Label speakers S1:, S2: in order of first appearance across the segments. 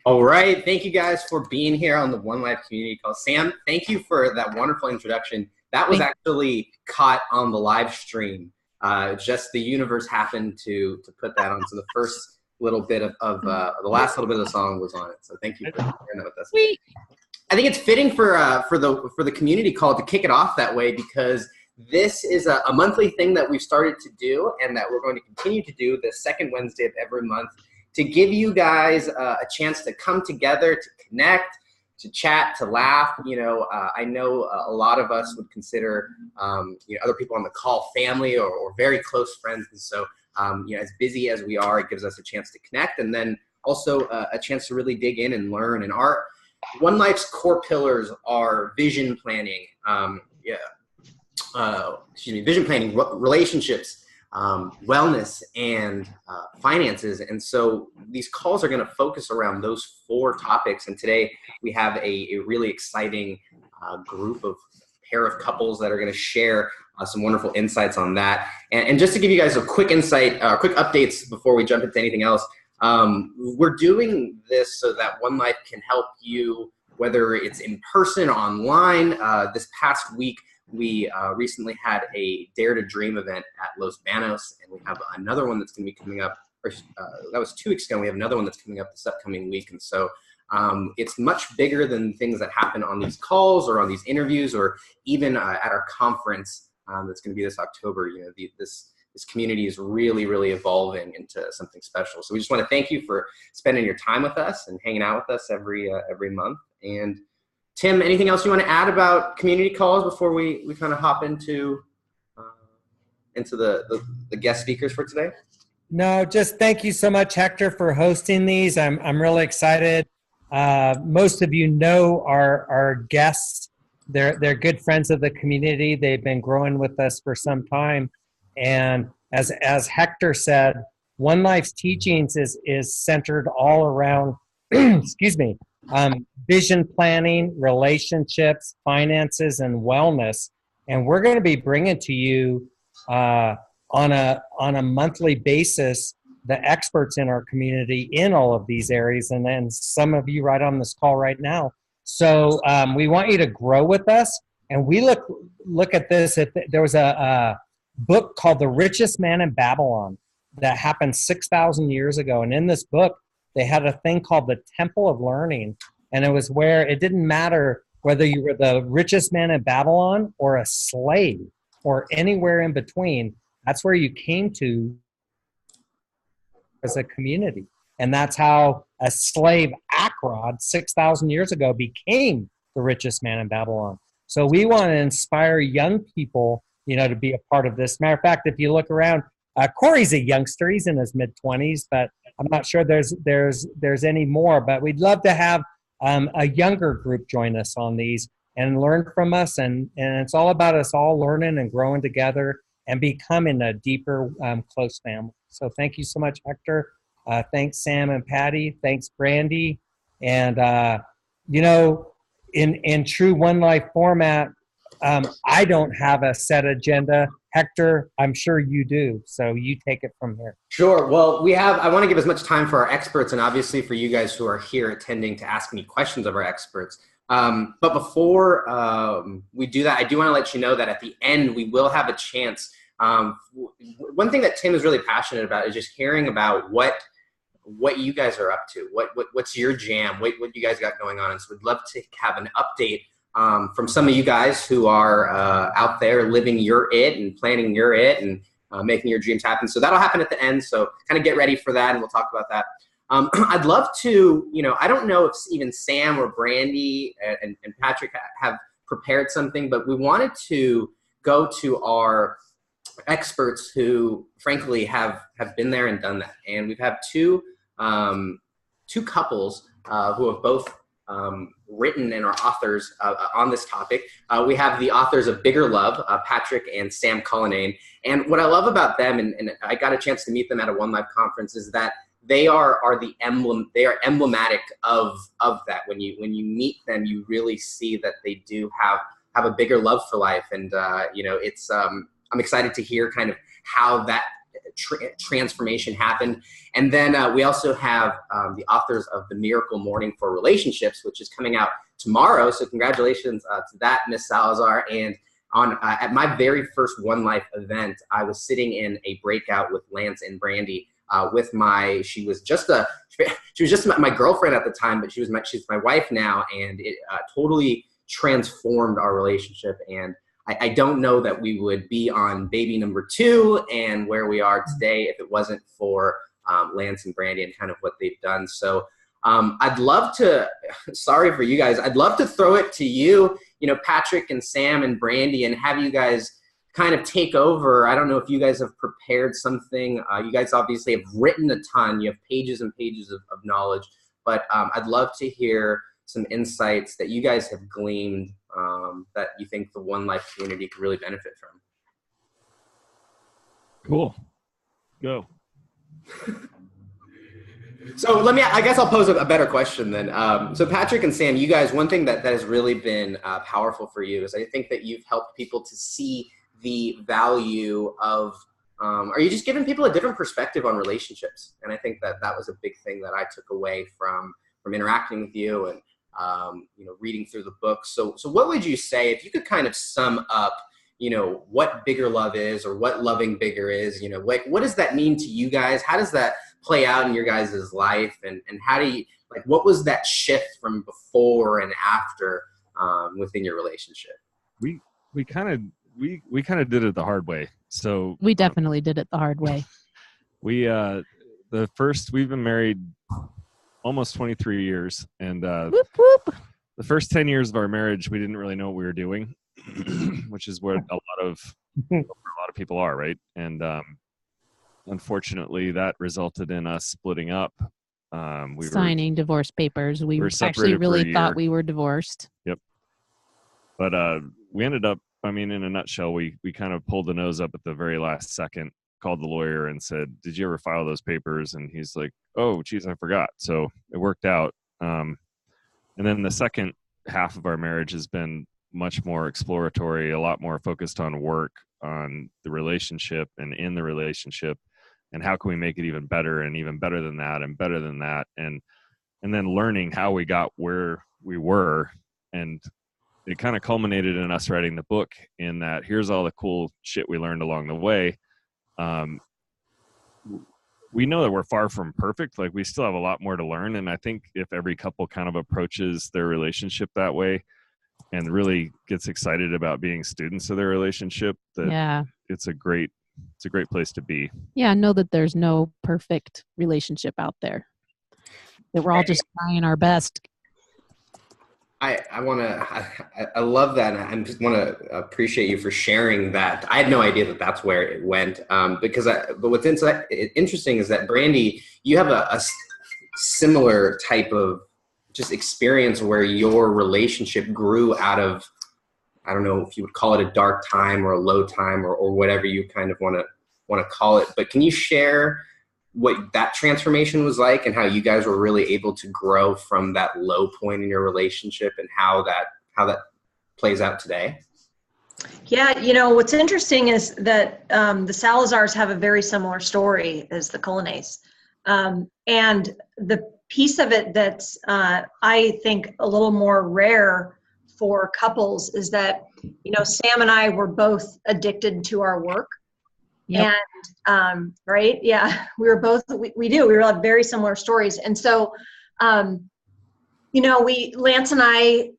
S1: All right. Thank you guys for being here on the One Life community call. Sam, thank you for that wonderful introduction. That was actually caught on the live stream. Just the universe happened to put that on. So the first little bit of the last little bit of the song was on it. So thank you for sharing that with us. I think it's fitting for the community call to kick it off that way, because this is a monthly thing that we've started to do and that we're going to continue to do the second Wednesday of every month, to give you guys a chance to come together, to connect, to chat, to laugh. I know a lot of us would consider other people on the call family or very close friends. And so, as busy as we are, it gives us a chance to connect, and then also a chance to really dig in and learn. And our One Life's core pillars are vision planning, vision planning, relationships, wellness, and finances. And so these calls are going to focus around those 4 topics. And today we have a really exciting group of pair of couples that are going to share some wonderful insights on that. And just to give you guys a quick insight, quick updates before we jump into anything else, we're doing this so that One Life can help you, whether it's in person or online. This past week, we recently had a Dare to Dream event at Los Banos, and we have another one that's going to be coming up, that was 2 weeks ago. We have another one that's coming up this upcoming week. And so it's much bigger than things that happen on these calls or on these interviews, or even at our conference that's going to be this October. This community is really, really evolving into something special. So we just want to thank you for spending your time with us and hanging out with us every month. And Tim, anything else you want to add about community calls before we kind of hop into the guest speakers for today?
S2: No, just thank you so much, Hector, for hosting these. I'm really excited. Most of you know our guests. They're good friends of the community. They've been growing with us for some time. And as Hector said, One Life's teachings is centered all around, excuse me, vision planning, relationships, finances, and wellness. And we're going to be bringing to you on a monthly basis the experts in our community in all of these areas, and then some of you right on this call right now. So we want you to grow with us. And we look at this. There was a book called The Richest Man in Babylon that happened 6,000 years ago. And in this book, they had a thing called the Temple of Learning. And it was where it didn't matter whether you were the richest man in Babylon or a slave or anywhere in between. That's where you came to as a community. And that's how a slave, Akrod, 6,000 years ago became the richest man in Babylon. So we want to inspire young people, to be a part of this. Matter of fact, if you look around, Corey's a youngster. He's in his mid-20s, but I'm not sure there's any more. But we'd love to have a younger group join us on these and learn from us. And it's all about us all learning and growing together and becoming a deeper, close family. So thank you so much, Hector. Thanks, Sam and Patty. Thanks, Brandy. And, in true One Life format, I don't have a set agenda. Hector, I'm sure you do. So you take it from here.
S1: Sure. Well, I want to give as much time for our experts and obviously for you guys who are here attending to ask any questions of our experts. But before we do that, I do want to let you know that at the end, we will have a chance. One thing that Tim is really passionate about is just hearing about what you guys are up to. What's your jam? What you guys got going on? And so we'd love to have an update from some of you guys who are out there living your it and planning your it and making your dreams happen. So that'll happen at the end. So kind of get ready for that, and we'll talk about that. I'd love to, I don't know if even Sam or Brandy and Patrick have prepared something, but we wanted to go to our experts who, frankly, have been there and done that. And we've had two couples who have both written and are authors on this topic. We have the authors of Bigger Love, Patrick and Sam Cullinane. And what I love about them, and I got a chance to meet them at a One Life conference, is that they are the emblem. They are emblematic of that. When you meet them, you really see that they do have a bigger love for life. And it's I'm excited to hear kind of how that transformation happened. And then we also have the authors of The Miracle Morning for Relationships, which is coming out tomorrow. So congratulations to that, Miss Salazar. And on at my very first One Life event, I was sitting in a breakout with Lance and Brandy with she was just my girlfriend at the time, but she's my wife now, and it totally transformed our relationship. And I don't know that we would be on baby number 2 and where we are today if it wasn't for Lance and Brandy and kind of what they've done. So I'd love to, sorry for you guys, I'd love to throw it to you, Patrick and Sam and Brandy, and have you guys kind of take over. I don't know if you guys have prepared something. You guys obviously have written a ton. You have pages and pages of knowledge, but I'd love to hear some insights that you guys have gleaned that you think the One Life community could really benefit from.
S3: Cool. Go.
S1: So I guess I'll pose a better question then. So Patrick and Sam, you guys, one thing that has really been powerful for you is I think that you've helped people to see the value of, are you just giving people a different perspective on relationships? And I think that was a big thing that I took away from interacting with you and, reading through the book. So what would you say, if you could kind of sum up, what bigger love is, or what loving bigger is, what does that mean to you guys? How does that play out in your guys' life? And how do you, what was that shift from before and after within your relationship?
S3: We kind of did it the hard way. So
S4: we definitely did it the hard way.
S3: We've been married almost 23 years, and
S4: whoop, whoop.
S3: The first 10 years of our marriage, we didn't really know what we were doing, which is where a lot of people are, right? And unfortunately, that resulted in us splitting up.
S4: Signing divorce papers. We actually really thought we were divorced.
S3: Yep. But we ended up, in a nutshell, we kind of pulled the nose up at the very last second, called the lawyer and said, "Did you ever file those papers?" And he's like, "Oh, geez, I forgot." So it worked out. And then the second half of our marriage has been much more exploratory, a lot more focused on work, on the relationship and in the relationship, and how can we make it even better and even better than that and better than that. And then learning how we got where we were. And it kind of culminated in us writing the book, in that here's all the cool shit we learned along the way. We know that we're far from perfect. We still have a lot more to learn. And I think if every couple kind of approaches their relationship that way and really gets excited about being students of their relationship, that it's a great place to be.
S4: Yeah. Know that there's no perfect relationship out there, that we're all just trying our best.
S1: I love that. And I just want to appreciate you for sharing that. I had no idea that that's where it went. But what's interesting is that, Brandy, you have a similar type of just experience where your relationship grew out of, I don't know if you would call it a dark time or a low time or whatever you kind of want to call it. But can you share what that transformation was like and how you guys were really able to grow from that low point in your relationship, and how that plays out today?
S5: Yeah, what's interesting is that the Salazars have a very similar story as the Cullinanes. And the piece of it that's, I think, a little more rare for couples is that, Sam and I were both addicted to our work. Yep. And, right. Yeah, we were both, we have very similar stories. And so, Lance and I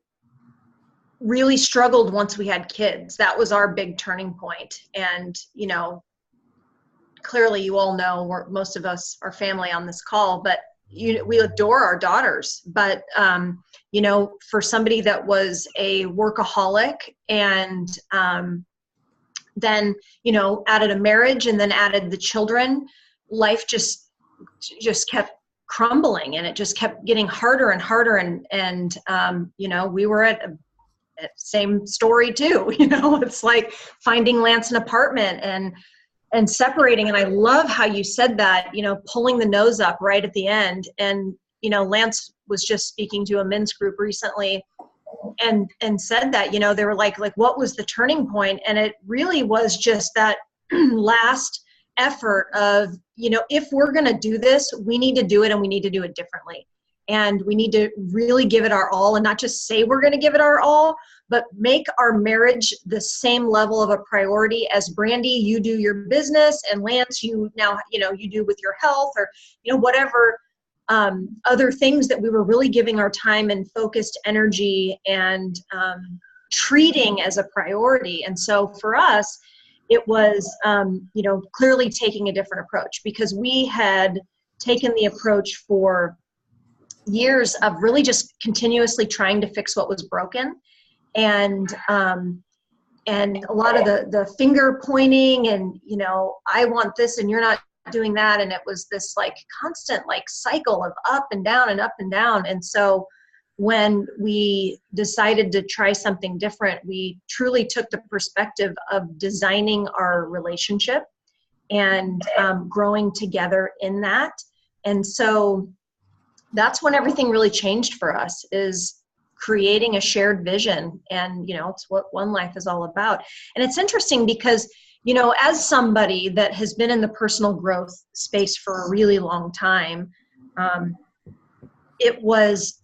S5: really struggled once we had kids. That was our big turning point. And, clearly you all know, most of us are family on this call, but we adore our daughters. But, for somebody that was a workaholic and, then, added a marriage and then added the children, life just kept crumbling, and it just kept getting harder and harder. And we were at same story too, it's like finding Lance an apartment and separating. And I love how you said that, pulling the nose up right at the end. And, Lance was just speaking to a men's group recently and said that, they were like, what was the turning point? And it really was just that last, effort of, if we're going to do this, we need to do it, and we need to do it differently. And we need to really give it our all, and not just say we're going to give it our all, but make our marriage the same level of a priority as Brandy, you do your business, and Lance, you now, you do with your health, or, whatever other things that we were really giving our time and focused energy and treating as a priority. And so for us, it was, clearly taking a different approach, because we had taken the approach for years of really just continuously trying to fix what was broken. And a lot of the finger pointing and, I want this and you're not doing that. And it was this constant cycle of up and down and up and down. And so when we decided to try something different, we truly took the perspective of designing our relationship and growing together in that. And so that's when everything really changed for us, is creating a shared vision. And, it's what One Life is all about. And it's interesting because, as somebody that has been in the personal growth space for a really long time, it was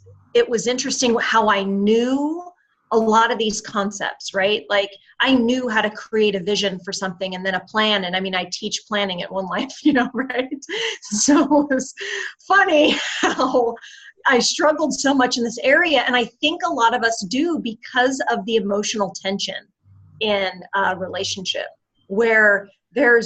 S5: interesting how I knew a lot of these concepts, right? I knew how to create a vision for something and then a plan. And I teach planning at One Life, right? So it was funny how I struggled so much in this area. And I think a lot of us do, because of the emotional tension in a relationship, where there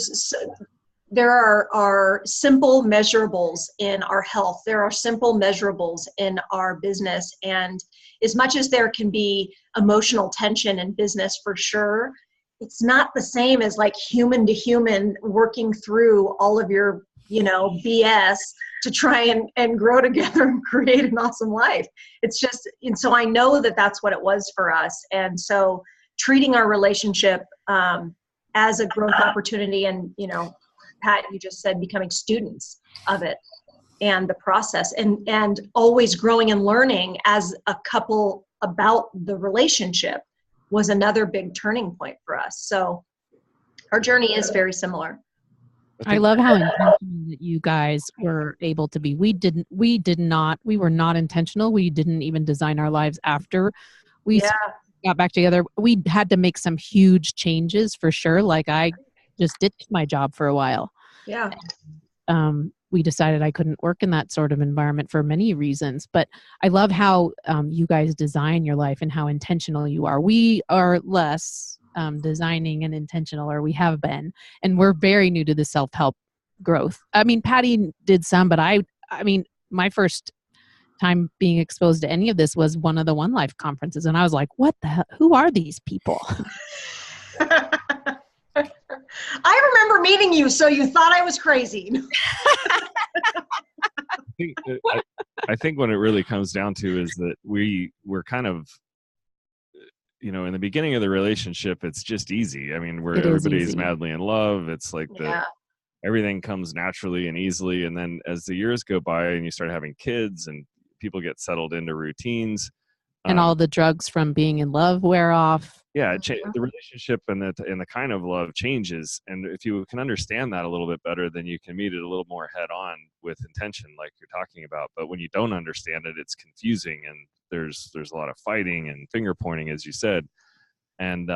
S5: are simple measurables in our health. There are simple measurables in our business. And as much as there can be emotional tension in business for sure, it's not the same as human to human working through all of your, BS to try and grow together and create an awesome life. It's just, and so I know that that's what it was for us. And so treating our relationship as a growth opportunity, and, Pat, you just said becoming students of it and the process, and always growing and learning as a couple about the relationship was another big turning point for us. So our journey is very similar.
S4: I love how intentional that you guys were able to be. We were not intentional. We didn't even design our lives after we got back together. We had to make some huge changes for sure. I just ditched my job for a while.
S5: Yeah.
S4: We decided I couldn't work in that sort of environment for many reasons, but I love how you guys design your life and how intentional you are. We are less designing and intentional, or we have been, and we're very new to the self-help growth. Patty did some, but I my first time being exposed to any of this was one of the One Life conferences, and I was like, what the hell? Who are these people?
S5: I remember meeting you, so you thought I was crazy.
S3: I think what it really comes down to is that we're kind of, in the beginning of the relationship, it's just easy. Everybody's madly in love. It's everything comes naturally and easily. And then as the years go by and you start having kids and people get settled into routines,
S4: and all the drugs from being in love wear off.
S3: Yeah, the relationship and the kind of love changes. And if you can understand that a little bit better, then you can meet it a little more head on with intention, like you're talking about. But when you don't understand it, it's confusing, and there's a lot of fighting and finger pointing, as you said. And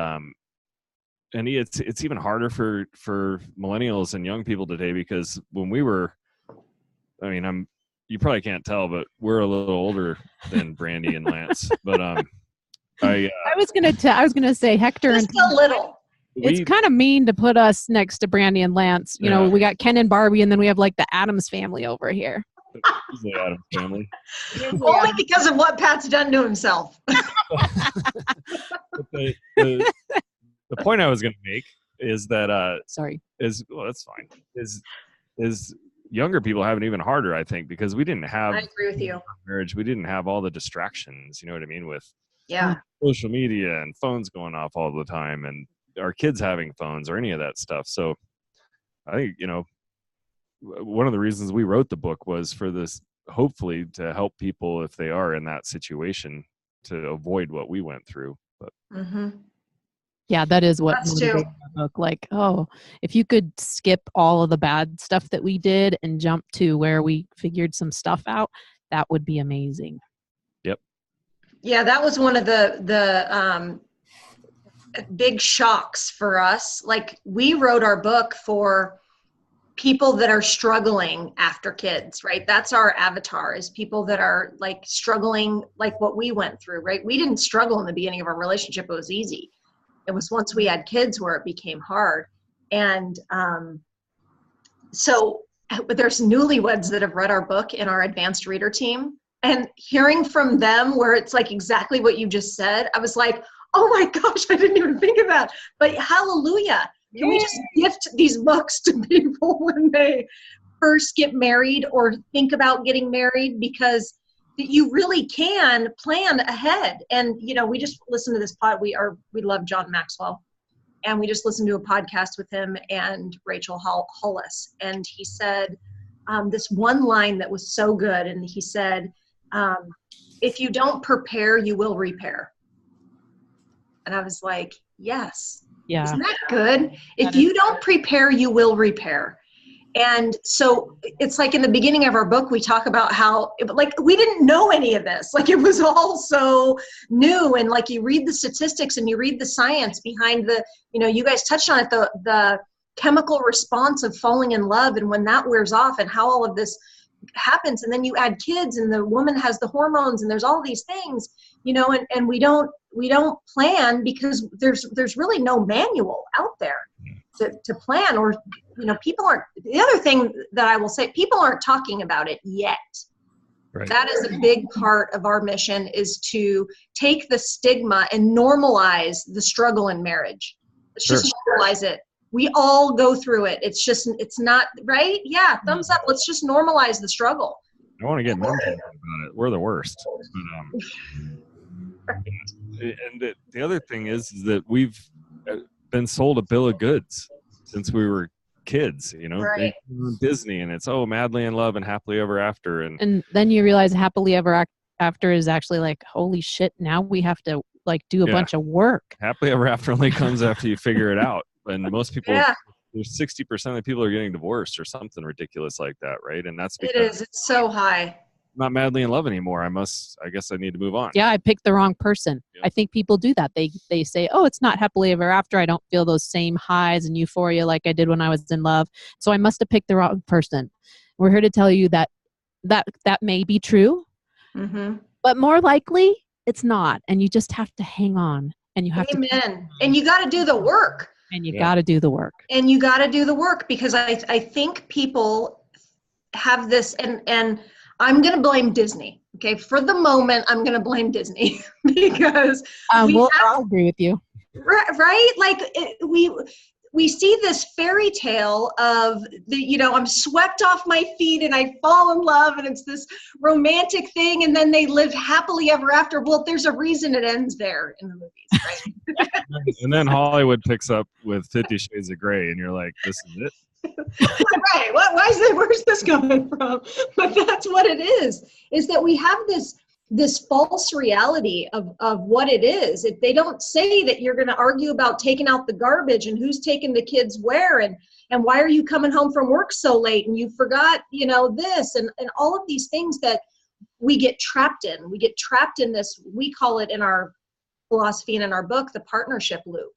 S3: it's even harder for millennials and young people today, because when we were, you probably can't tell, but we're a little older than Brandy and Lance. But I was
S4: gonna say Hector,
S5: just a little.
S4: It's kind of mean to put us next to Brandy and Lance. We got Ken and Barbie, and then we have the Addams family over here.
S3: The Addams family.
S5: Only because of what Pat's done to himself.
S3: the point I was going to make is that that's fine. Is younger people have it even harder, I think, because we didn't have.
S5: I agree with you.
S3: Marriage, we didn't have all the distractions. You know what I mean? With
S5: social
S3: media and phones going off all the time, and our kids having phones or any of that stuff. So I think one of the reasons we wrote the book was for this, hopefully, to help people if they are in that situation to avoid what we went through. But
S4: Yeah, that is what
S5: Us
S4: motivated
S5: too.
S4: my book. Like, oh, if you could skip all of the bad stuff that we did and jump to where we figured some stuff out, that would be amazing.
S3: Yep.
S5: Yeah, that was one of the big shocks for us. Like, we wrote our book for people that are struggling after kids, right? That's our avatar, is people that are like struggling like what we went through, right? We didn't struggle in the beginning of our relationship. It was easy. It was once we had kids where it became hard. And so there's newlyweds that have read our book in our advanced reader team, and hearing from them where it's like exactly what you just said, I was like, oh my gosh, I didn't even think of that. But hallelujah. Can we just gift these books to people when they first get married or think about getting married? Because you really can plan ahead. And, you know, we just listened to this we love John Maxwell, and we just listened to a podcast with him and Rachel Hollis. And he said this one line that was so good. And he said, if you don't prepare, you will repair. And I was like, yes.
S4: Yeah.
S5: Isn't that good? If you don't prepare, you will repair. And so it's like in the beginning of our book, we talk about how, like, we didn't know any of this. Like, it was all so new. And like, you read the statistics and you read the science behind the, you know, you guys touched on it, the chemical response of falling in love and when that wears off and how all of this happens. And then you add kids and the woman has the hormones and there's all these things, you know, and we don't plan because there's really no manual out there to plan. Or, you know, the other thing that I will say, people aren't talking about it yet.
S3: Right.
S5: That is a big part of our mission, is to take the stigma and normalize the struggle in marriage. Let's just normalize it. We all go through it. It's not right. Yeah. Thumbs up. Let's just normalize the struggle.
S3: I want to get mental about it. We're the worst. But, and the other thing is that we've been sold a bill of goods since we were kids, you know,
S5: right.
S3: Disney, and it's, oh, madly in love and happily ever after. And
S4: then you realize happily ever after is actually like, holy shit, now we have to like do a bunch of work.
S3: Happily ever after only comes after you figure it out. And most people, there's 60% of the people are getting divorced or something ridiculous like that, right? And that's because
S5: it's so high.
S3: I'm not madly in love anymore. I guess I need to move on.
S4: Yeah, I picked the wrong person. Yep. I think people do that. They say, oh, it's not happily ever after. I don't feel those same highs and euphoria like I did when I was in love. So I must have picked the wrong person. We're here to tell you that may be true, but more likely it's not. And you just have to hang on, and you have
S5: Amen. And you got to do the work.
S4: And you got to do the work.
S5: And you got to do the work, because I think people have this, and I'm going to blame Disney. Okay. For the moment, I'm going to blame Disney because
S4: I'll agree with you.
S5: Right? Like we see this fairy tale of I'm swept off my feet and I fall in love, and it's this romantic thing, and then they live happily ever after. Well, there's a reason it ends there in the movies, right?
S3: And then Hollywood picks up with 50 Shades of Grey, and you're like, this is it?
S5: Right. Where's this coming from? But that's what it is that we have this false reality of what it is. If they don't say that you're going to argue about taking out the garbage and who's taking the kids where, and why are you coming home from work so late, and you forgot, this and all of these things that we get trapped in. We get trapped in this, we call it in our philosophy and in our book, the partnership loop,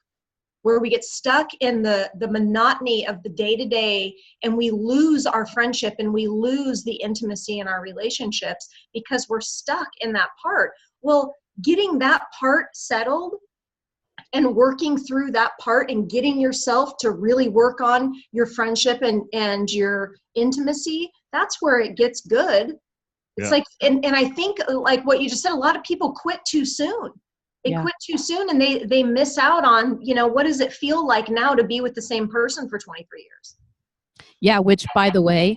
S5: where we get stuck in the monotony of the day-to-day, and we lose our friendship and we lose the intimacy in our relationships because we're stuck in that part. Well, getting that part settled and working through that part and getting yourself to really work on your friendship and your intimacy, that's where it gets good. It's like, and I think like what you just said, a lot of people quit too soon. They quit too soon, and they miss out on, what does it feel like now to be with the same person for 23 years?
S4: Yeah, which, by the way,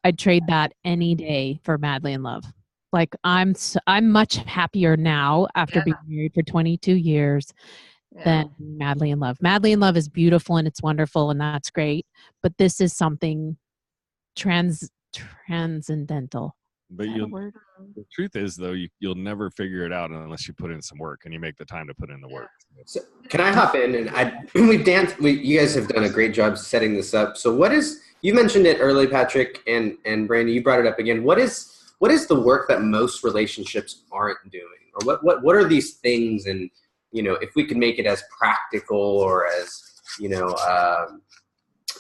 S4: I'd trade that any day for madly in love. Like, I'm much happier now after being married for 22 years than madly in love. Madly in love is beautiful and it's wonderful and that's great, but this is something transcendental.
S3: But the truth is, though, you'll never figure it out unless you put in some work and you make the time to put in the work.
S1: So can I hop in? And you guys have done a great job setting this up. So you mentioned it early, Patrick, and Brandy, you brought it up again. What is the work that most relationships aren't doing? Or what are these things? And, if we can make it as practical or as,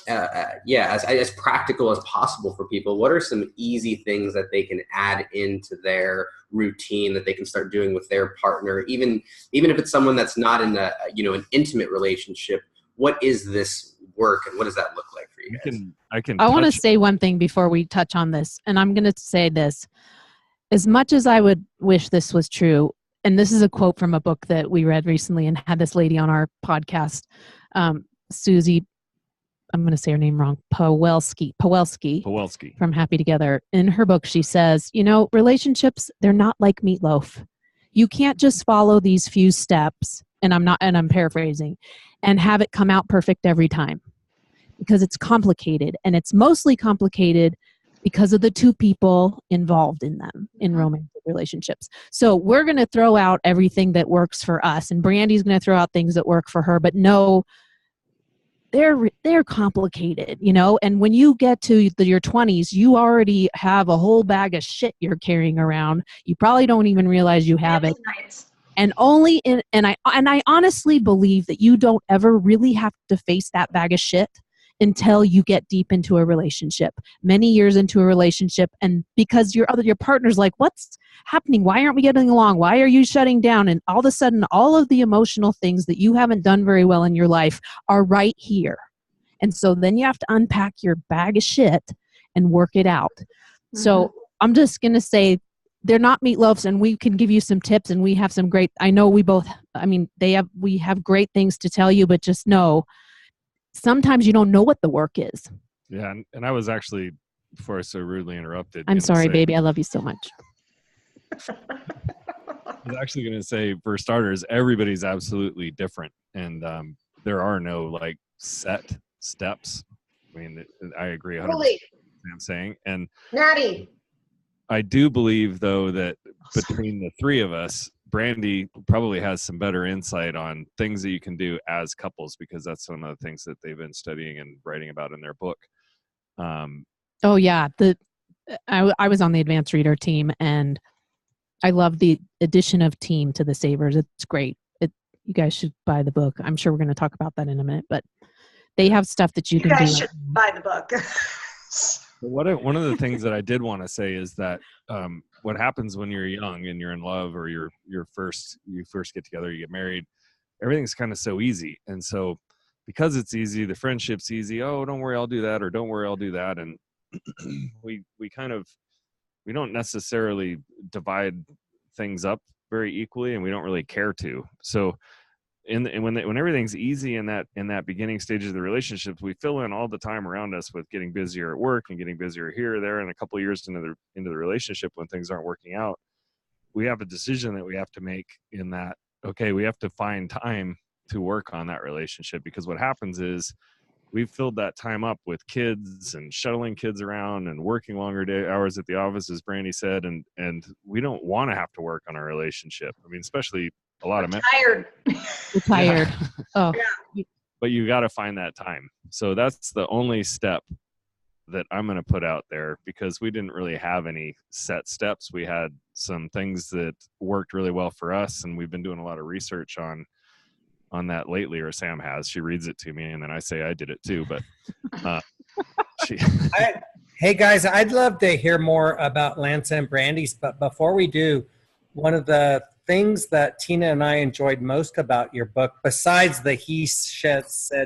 S1: as practical as possible for people, what are some easy things that they can add into their routine that they can start doing with their partner, even if it's someone that's not in an intimate relationship? What is this work and what does that look like for you guys?
S4: I want to say one thing before we touch on this, and I'm going to say this. As much as I would wish this was true, and this is a quote from a book that we read recently and had this lady on our podcast, Susie, I'm going to say her name wrong, Pawelski from Happy Together. In her book, she says, relationships, they're not like meatloaf. You can't just follow these few steps, and I'm paraphrasing, and have it come out perfect every time, because it's complicated, and it's mostly complicated because of the two people involved in them, in romantic relationships. So we're going to throw out everything that works for us, and Brandy's going to throw out things that work for her, but no, they're complicated, and when you get to your 20s, you already have a whole bag of shit you're carrying around. You probably don't even realize you have it. And I honestly believe that you don't ever really have to face that bag of shit until you get deep into a relationship, many years into a relationship. And because your partner's like, what's happening? Why aren't we getting along? Why are you shutting down? And all of a sudden, all of the emotional things that you haven't done very well in your life are right here. And so then you have to unpack your bag of shit and work it out. Mm-hmm. So I'm just going to say, they're not meatloafs, and we can give you some tips, and we have some great, we have great things to tell you, but just know, sometimes you don't know what the work is.
S3: Yeah, and I was actually, before I so rudely interrupted.
S4: I'm sorry, baby. I love you so much.
S3: I was actually going to say, for starters, everybody's absolutely different, and there are no set steps. I mean, I agree 100% with what I'm saying, and
S5: Natty.
S3: I do believe, though, that between the three of us, Brandy probably has some better insight on things that you can do as couples, because that's one of the things that they've been studying and writing about in their book.
S4: Oh yeah, I was on the advanced reader team, and I love the addition of team to the Savers. It's great. You guys should buy the book. I'm sure we're going to talk about that in a minute, but they have stuff that you can do.
S5: You guys should buy the book.
S3: One of the things that I did want to say is that what happens when you're young and you're in love, or you first get together, you get married, everything's kind of so easy. And so because it's easy, the friendship's easy. Oh, don't worry, I'll do that, or don't worry, I'll do that. And we don't necessarily divide things up very equally, and we don't really care to. So when everything's easy in that beginning stage of the relationships, we fill in all the time around us with getting busier at work and getting busier here or there. And a couple of years into the relationship, when things aren't working out, we have a decision that we have to make in that, okay, we have to find time to work on that relationship, because what happens is we've filled that time up with kids and shuttling kids around and working longer hours at the office, as Brandy said, and we don't want to have to work on our relationship. I mean, especially a lot of men.
S4: We're tired.
S3: Yeah.
S4: Oh,
S3: but you got to find that time. So that's the only step that I'm going to put out there, because we didn't really have any set steps. We had some things that worked really well for us, and we've been doing a lot of research on that lately, or Sam has. She reads it to me, and then I say I did it too. But
S2: hey guys, I'd love to hear more about Lance and Brandy's, but before we do, one of the things that Tina and I enjoyed most about your book, besides the he said,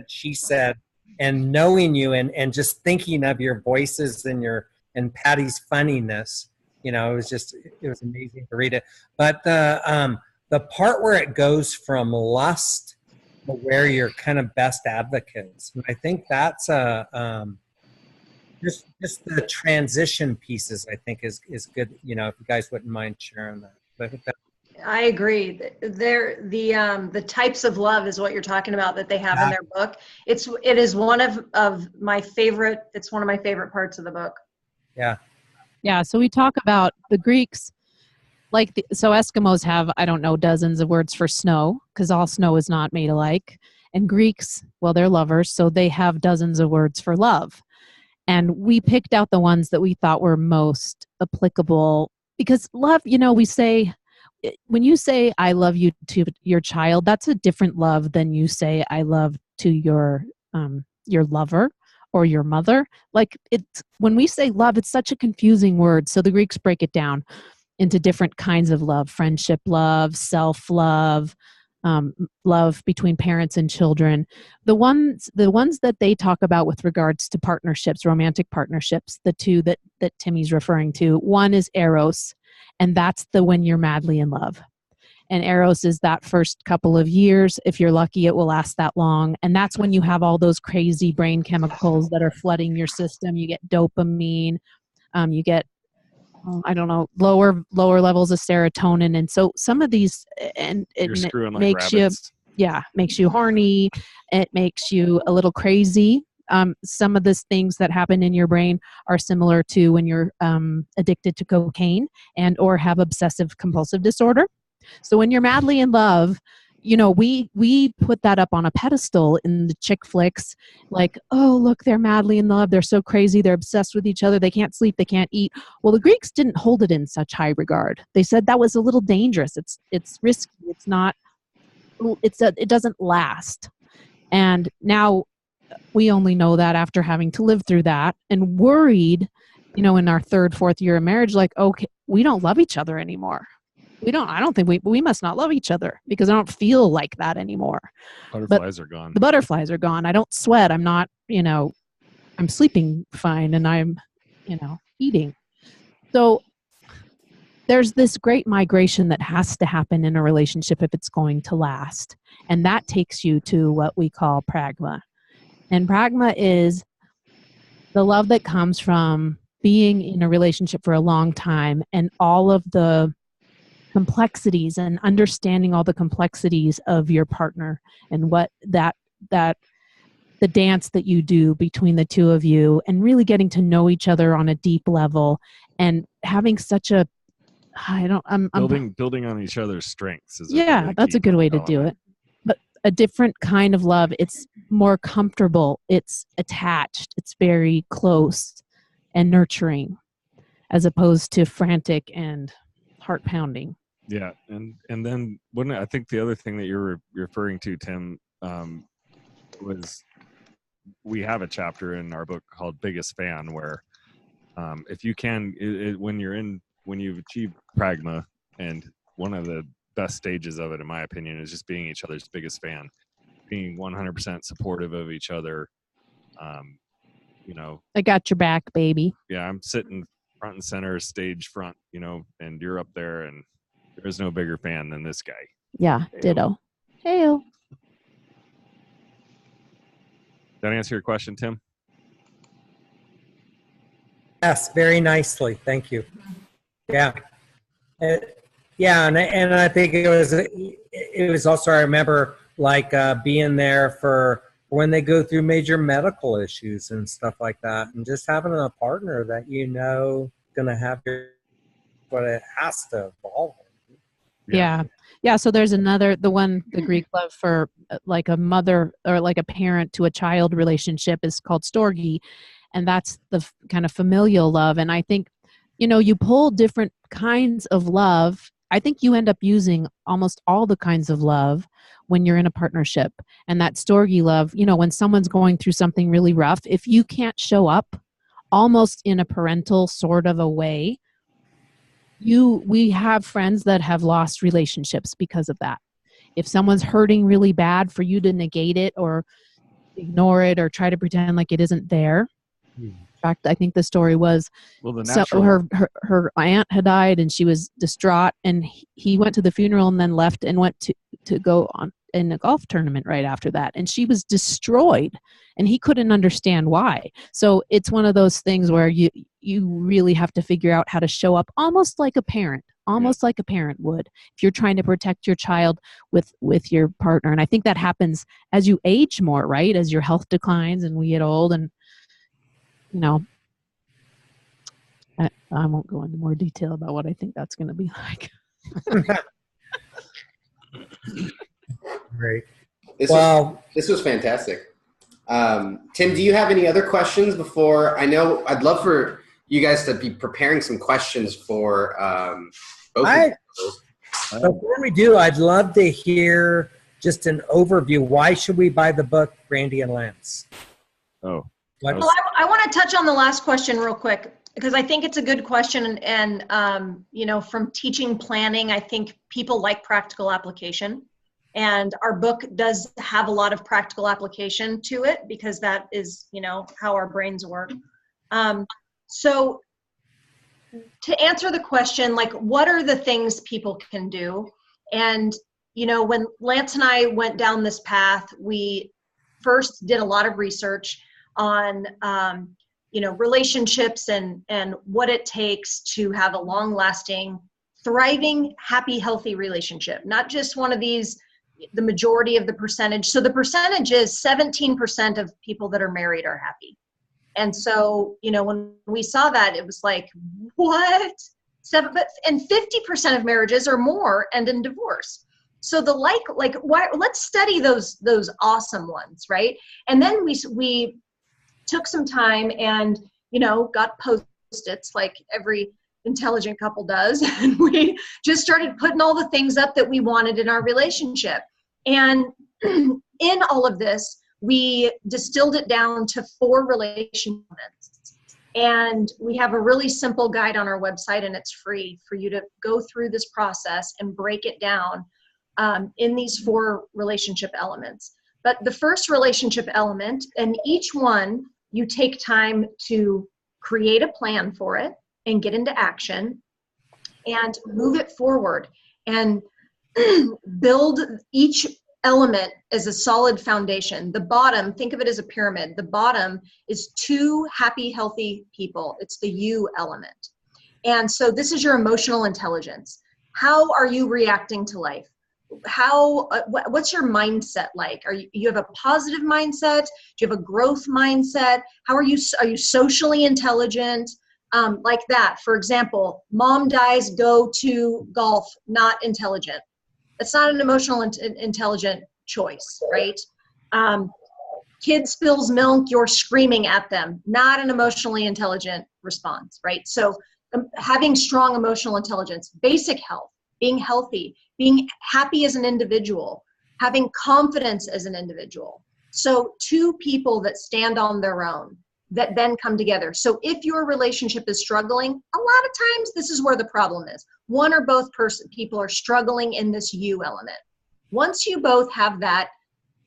S2: she said, and knowing you and just thinking of your voices and Patty's funniness, it was amazing to read it. But the part where it goes from lust to where you're kind of best advocates, and I think that's just the transition pieces, I think is good. If you guys wouldn't mind sharing that. But I think that.
S5: I agree. The types of love is what you're talking about that they have in their book. It is one of my favorite. It's one of my favorite parts of the book.
S2: Yeah.
S4: Yeah, so we talk about the Greeks, so Eskimos have, I don't know, dozens of words for snow, because all snow is not made alike. And Greeks, well, they're lovers, so they have dozens of words for love. And we picked out the ones that we thought were most applicable, because love, we say, when you say I love you to your child, that's a different love than you say I love to your lover or your mother. Like, it's, when we say love, it's such a confusing word. So the Greeks break it down into different kinds of love: friendship love, self-love, love between parents and children. The ones that they talk about with regards to partnerships, romantic partnerships, the two that Timmy's referring to, one is eros, and that's the when you're madly in love. And eros is that first couple of years. If you're lucky, it will last that long. And that's when you have all those crazy brain chemicals that are flooding your system. You get dopamine, you get, I don't know, lower levels of serotonin. And so some of these, and it makes makes you horny. It makes you a little crazy. Some of these things that happen in your brain are similar to when you're addicted to cocaine and or have obsessive compulsive disorder. So when you're madly in love, we put that up on a pedestal in the chick flicks, like, oh, look, they're madly in love. They're so crazy. They're obsessed with each other. They can't sleep. They can't eat. Well, the Greeks didn't hold it in such high regard. They said that was a little dangerous. It's risky. It's not, it doesn't last. And now we only know that after having to live through that and worried, in our third, fourth year of marriage, like, okay, we don't love each other anymore. I don't think we must not love each other because I don't feel like that anymore.
S3: Butterflies are gone.
S4: The butterflies are gone. I don't sweat. I'm not, I'm sleeping fine and I'm, eating. So there's this great migration that has to happen in a relationship if it's going to last. And that takes you to what we call pragma. And pragma is the love that comes from being in a relationship for a long time and all of the complexities and understanding all the complexities of your partner and what that the dance that you do between the two of you and really getting to know each other on a deep level and having such a
S3: building on each other's strengths is
S4: that's a good way to do it. But a different kind of love. It's more comfortable, it's attached, it's very close and nurturing as opposed to frantic and heart pounding.
S3: Yeah, and then I think the other thing that you're referring to, Tim, was we have a chapter in our book called Biggest Fan where if you can, when you've achieved pragma, and one of the best stages of it, in my opinion, is just being each other's biggest fan, being 100% supportive of each other.
S4: I got your back, baby.
S3: Yeah, I'm sitting front and center, stage front, and you're up there, and there is no bigger fan than this guy.
S4: Yeah, ditto. Hey-o.
S3: Did that answer your question, Tim?
S2: Yes, very nicely. Thank you. Yeah. And I think it was also, I remember being there for when they go through major medical issues and stuff like that, and just having a partner that going to have what it has to evolve.
S4: Yeah. So there's the Greek love for like a mother or like a parent to a child relationship is called storge. And that's the kind of familial love. And I think, you pull different kinds of love. I think you end up using almost all the kinds of love when you're in a partnership. And that storge love, when someone's going through something really rough, if you can't show up almost in a parental sort of a way, we have friends that have lost relationships because of that. If someone's hurting really bad, for you to negate it or ignore it or try to pretend like it isn't there. In fact, I think the story was her aunt had died and she was distraught, and he went to the funeral and then left and went to go on in a golf tournament right after that, and she was destroyed, and he couldn't understand why. So it's one of those things where you really have to figure out how to show up almost like a parent would if you're trying to protect your child with your partner. And I think that happens as you age more, right? As your health declines and we get old, and I won't go into more detail about what I think that's going to be like.
S2: Great.
S1: This was fantastic. Tim, do you have any other questions before? I know I'd love for you guys to be preparing some questions for both of you.
S2: Before we do, I'd love to hear just an overview. Why should we buy the book, Brandy and Lance?
S3: Oh.
S5: Well, I want to touch on the last question real quick, because I think it's a good question. And you know, from teaching planning, I think people like practical application. And our book does have a lot of practical application to it, because that is, you know, how our brains work. So to answer the question, like, what are the things people can do? And, you know, when Lance and I went down this path, we first did a lot of research on, you know, relationships and what it takes to have a long-lasting, thriving, happy, healthy relationship. Not just one of these, the majority of the percentage. So the percentage is 17% of people that are married are happy. And so, you know, when we saw that, it was like, what? And 50% of marriages or more end in divorce. So the why, let's study those awesome ones, right? And then we took some time and, you know, got Post-its like every intelligent couple does. And we just started putting all the things up that we wanted in our relationship. And in all of this, we distilled it down to 4 relationship elements. And we have a really simple guide on our website, and it's free for you to go through this process and break it down in these 4 relationship elements. But the first relationship element, and each one, you take time to create a plan for it and get into action and move it forward and build each element as a solid foundation. The bottom, think of it as a pyramid. The bottom is 2 happy, healthy people. It's the you element. And so this is your emotional intelligence. How are you reacting to life? What's your mindset like? You have a positive mindset? Do you have a growth mindset? How are you socially intelligent? Like that. For example, mom dies, go to golf, not intelligent. It's not an emotional intelligent choice, right? Kid spills milk, you're screaming at them. Not an emotionally intelligent response, right? So having strong emotional intelligence, basic health, being healthy, being happy as an individual, having confidence as an individual. So 2 people that stand on their own, that then come together. So if your relationship is struggling, a lot of times this is where the problem is. One or both people are struggling in this you element. Once you both have that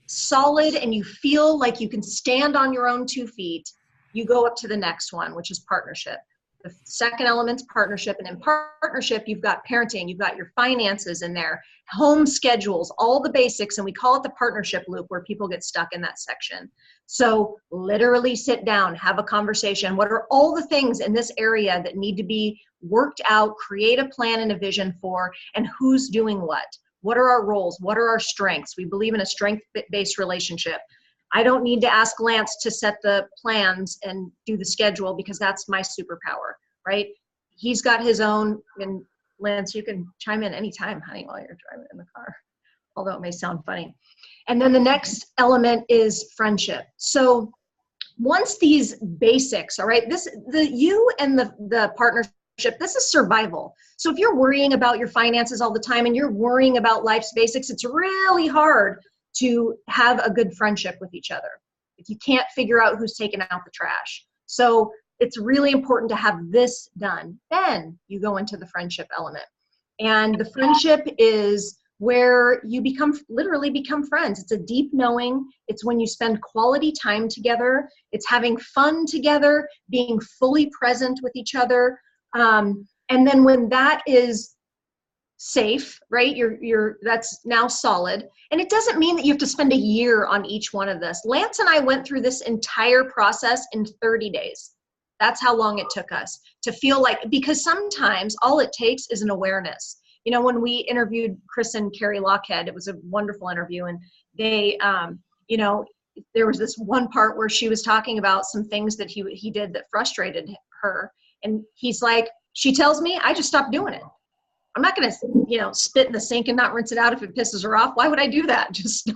S5: solid and you feel like you can stand on your own 2 feet, you go up to the next one, which is partnership. The second element's partnership. And in partnership, you've got parenting, you've got your finances in there, home schedules, all the basics. And we call it the partnership loop, where people get stuck in that section. So literally sit down, have a conversation. What are all the things in this area that need to be worked out, create a plan and a vision for, and who's doing what? What are our roles? What are our strengths? We believe in a strength-based relationship. I don't need to ask Lance to set the plans and do the schedule, because that's my superpower, right? He's got his own, and Lance, you can chime in anytime, honey, while you're driving in the car, although it may sound funny. And then the next element is friendship. So once these basics, all right, the you and the partnership, this is survival. So if you're worrying about your finances all the time and you're worrying about life's basics, it's really hard to have a good friendship with each other if you can't figure out who's taking out the trash. So it's really important to have this done. Then you go into the friendship element. And the friendship is where you literally become friends. It's a deep knowing. It's when you spend quality time together. It's having fun together, being fully present with each other. And then when that is safe, right? That's now solid. And it doesn't mean that you have to spend a year on each one of this. Lance and I went through this entire process in 30 days. That's how long it took us to feel like, because sometimes all it takes is an awareness. You know, when we interviewed Chris and Carrie Lockhead, it was a wonderful interview, and they, you know, there was this one part where she was talking about some things that he did that frustrated her. And he's like, she tells me, I just stopped doing it. I'm not going to, spit in the sink and not rinse it out if it pisses her off. Why would I do that? Just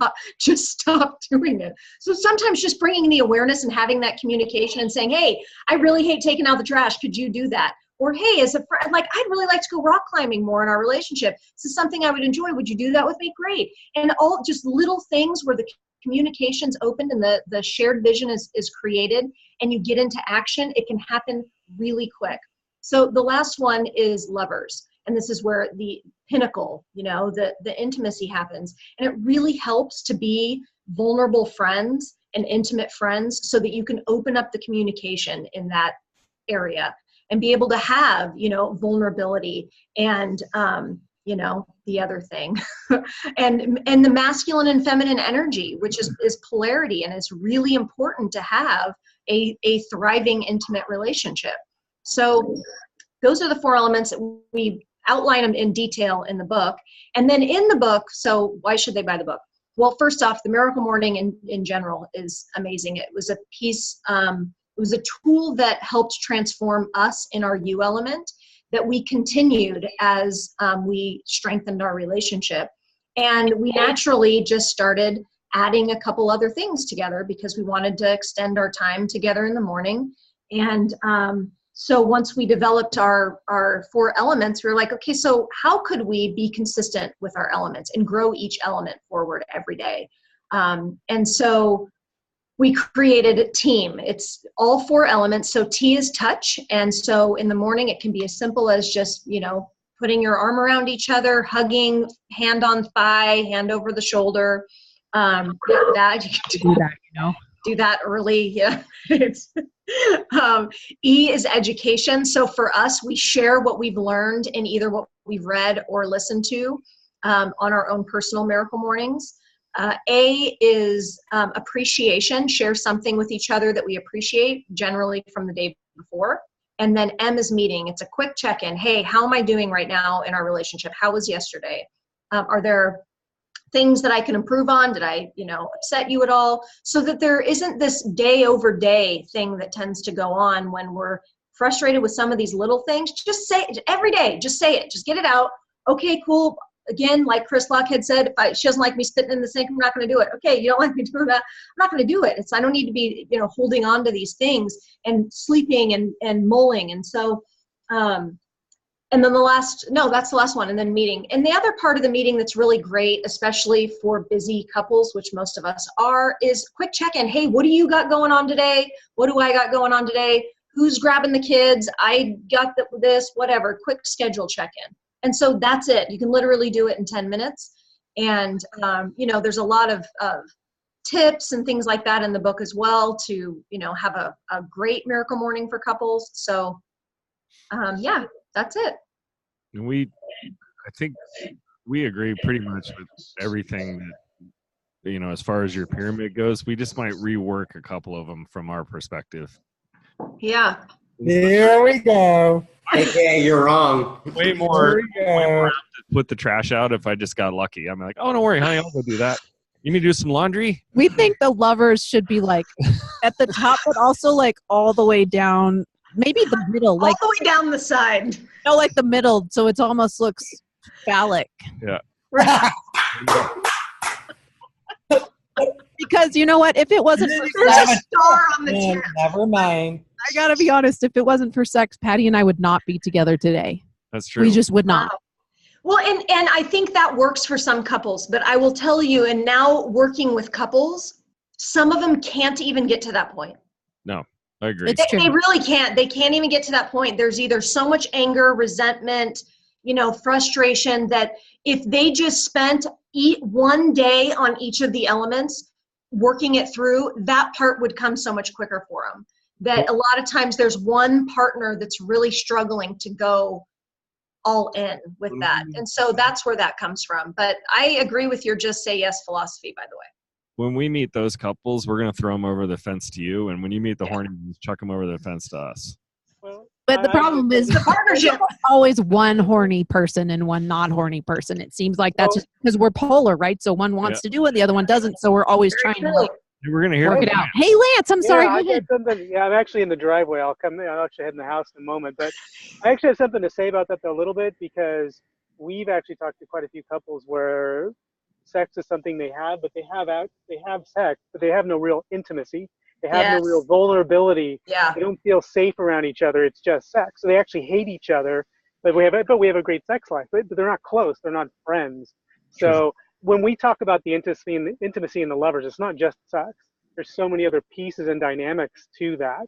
S5: stop doing it. So sometimes just bringing the awareness and having that communication and saying, hey, I really hate taking out the trash. Could you do that? Or, hey, as a friend, like, I'd really like to go rock climbing more in our relationship. This is something I would enjoy. Would you do that with me? Great. And all just little things where the communication's opened and the shared vision is created and you get into action, it can happen really quick. So the last one is lovers. And this is where the pinnacle, the intimacy happens. And it really helps to be vulnerable friends and intimate friends so that you can open up the communication in that area and be able to have, vulnerability and, the other thing and the masculine and feminine energy, which is polarity, and it's really important to have a thriving, intimate relationship. So those are the 4 elements that we outline them in detail in the book. And then in the book, so why should they buy the book? Well, first off, the Miracle Morning in general is amazing. It was a piece, it was a tool that helped transform us in our U element that we continued as we strengthened our relationship. And we naturally just started adding a couple other things together because we wanted to extend our time together in the morning. And so once we developed our 4 elements, we were like, okay, so how could we be consistent with our elements and grow each element forward every day? And so we created a team. It's all 4 elements. So T is touch. And so in the morning, it can be as simple as just, putting your arm around each other, hugging, hand on thigh, hand over the shoulder. That you can do that, do that early. Yeah. E is education. So for us, we share what we've learned in either what we've read or listened to on our own personal miracle mornings. A is appreciation, share something with each other that we appreciate, generally from the day before. And then M is meeting. It's a quick check-in. Hey, how am I doing right now in our relationship? How was yesterday? Are there things that I can improve on? Did I, upset you at all? So that there isn't this day over day thing that tends to go on when we're frustrated with some of these little things. Just say it every day. Just say it. Just get it out. Okay, cool. Again, like Chris Locke had said, if she doesn't like me spitting in the sink, I'm not going to do it. Okay, you don't like me doing that, I'm not going to do it. I don't need to be, holding on to these things and sleeping and mulling. And so, and then that's the last one, and then meeting. And the other part of the meeting that's really great, especially for busy couples, which most of us are, is quick check-in. Hey, what do you got going on today? What do I got going on today? Who's grabbing the kids? I got this, whatever, quick schedule check-in. And so that's it. You can literally do it in 10 minutes. And, there's a lot of tips and things like that in the book as well to, have a great miracle morning for couples. So, that's it.
S3: And I think we agree pretty much with everything that, as far as your pyramid goes. We just might rework a couple of them from our perspective.
S5: Yeah.
S2: Here we go.
S1: Okay, you're wrong.
S3: Way more apt to put the trash out if I just got lucky. I'm like, oh, don't worry, honey, I'll go do that. You need to do some laundry?
S4: We think the lovers should be like at the top, but also like all the way down, maybe the middle. Like
S5: all the way down the side.
S4: No, like the middle, so it almost looks phallic.
S3: Yeah.
S4: Because you know what? If it wasn't for
S5: there's
S4: sex,
S5: a star on the chair.
S2: Never mind.
S4: I gotta be honest, if it wasn't for sex, Patty and I would not be together today.
S3: That's true.
S4: We just would not.
S5: Wow. Well, and I think that works for some couples, but I will tell you, and now working with couples, some of them can't even get to that point.
S3: No, I agree.
S5: They really can't. They can't even get to that point. There's either so much anger, resentment, frustration that if they just spent one day on each of the elements, working it through, that part would come so much quicker for them. That a lot of times there's one partner that's really struggling to go all in with that. And so that's where that comes from. But I agree with your just say yes philosophy, by the way.
S3: When we meet those couples, we're going to throw them over the fence to you. And when you meet the horny ones, chuck them over the fence to us.
S4: But the problem is
S5: the partnership.
S4: Always one horny person and one not horny person. It seems like that's just because we're polar, right? So one wants to do it, the other one doesn't. So we're always trying to
S3: We're gonna hear
S4: Work
S3: from
S4: it out.
S3: Lance.
S4: Hey, Lance, I'm sorry.
S6: Yeah,
S4: Go
S6: I
S4: ahead.
S6: got something. Yeah, I'm actually in the driveway. I'll actually head in the house in a moment. But I actually have something to say about that though, a little bit, because we've actually talked to quite a few couples where sex is something they have, but they have sex, but they have no real intimacy. They have no real
S5: Yes.
S6: vulnerability.
S5: Yeah.
S6: They don't feel safe around each other. It's just sex. So they actually hate each other, but we have a great sex life. But they're not close. They're not friends. So when we talk about the intimacy in the lovers, it's not just sex. There's so many other pieces and dynamics to that.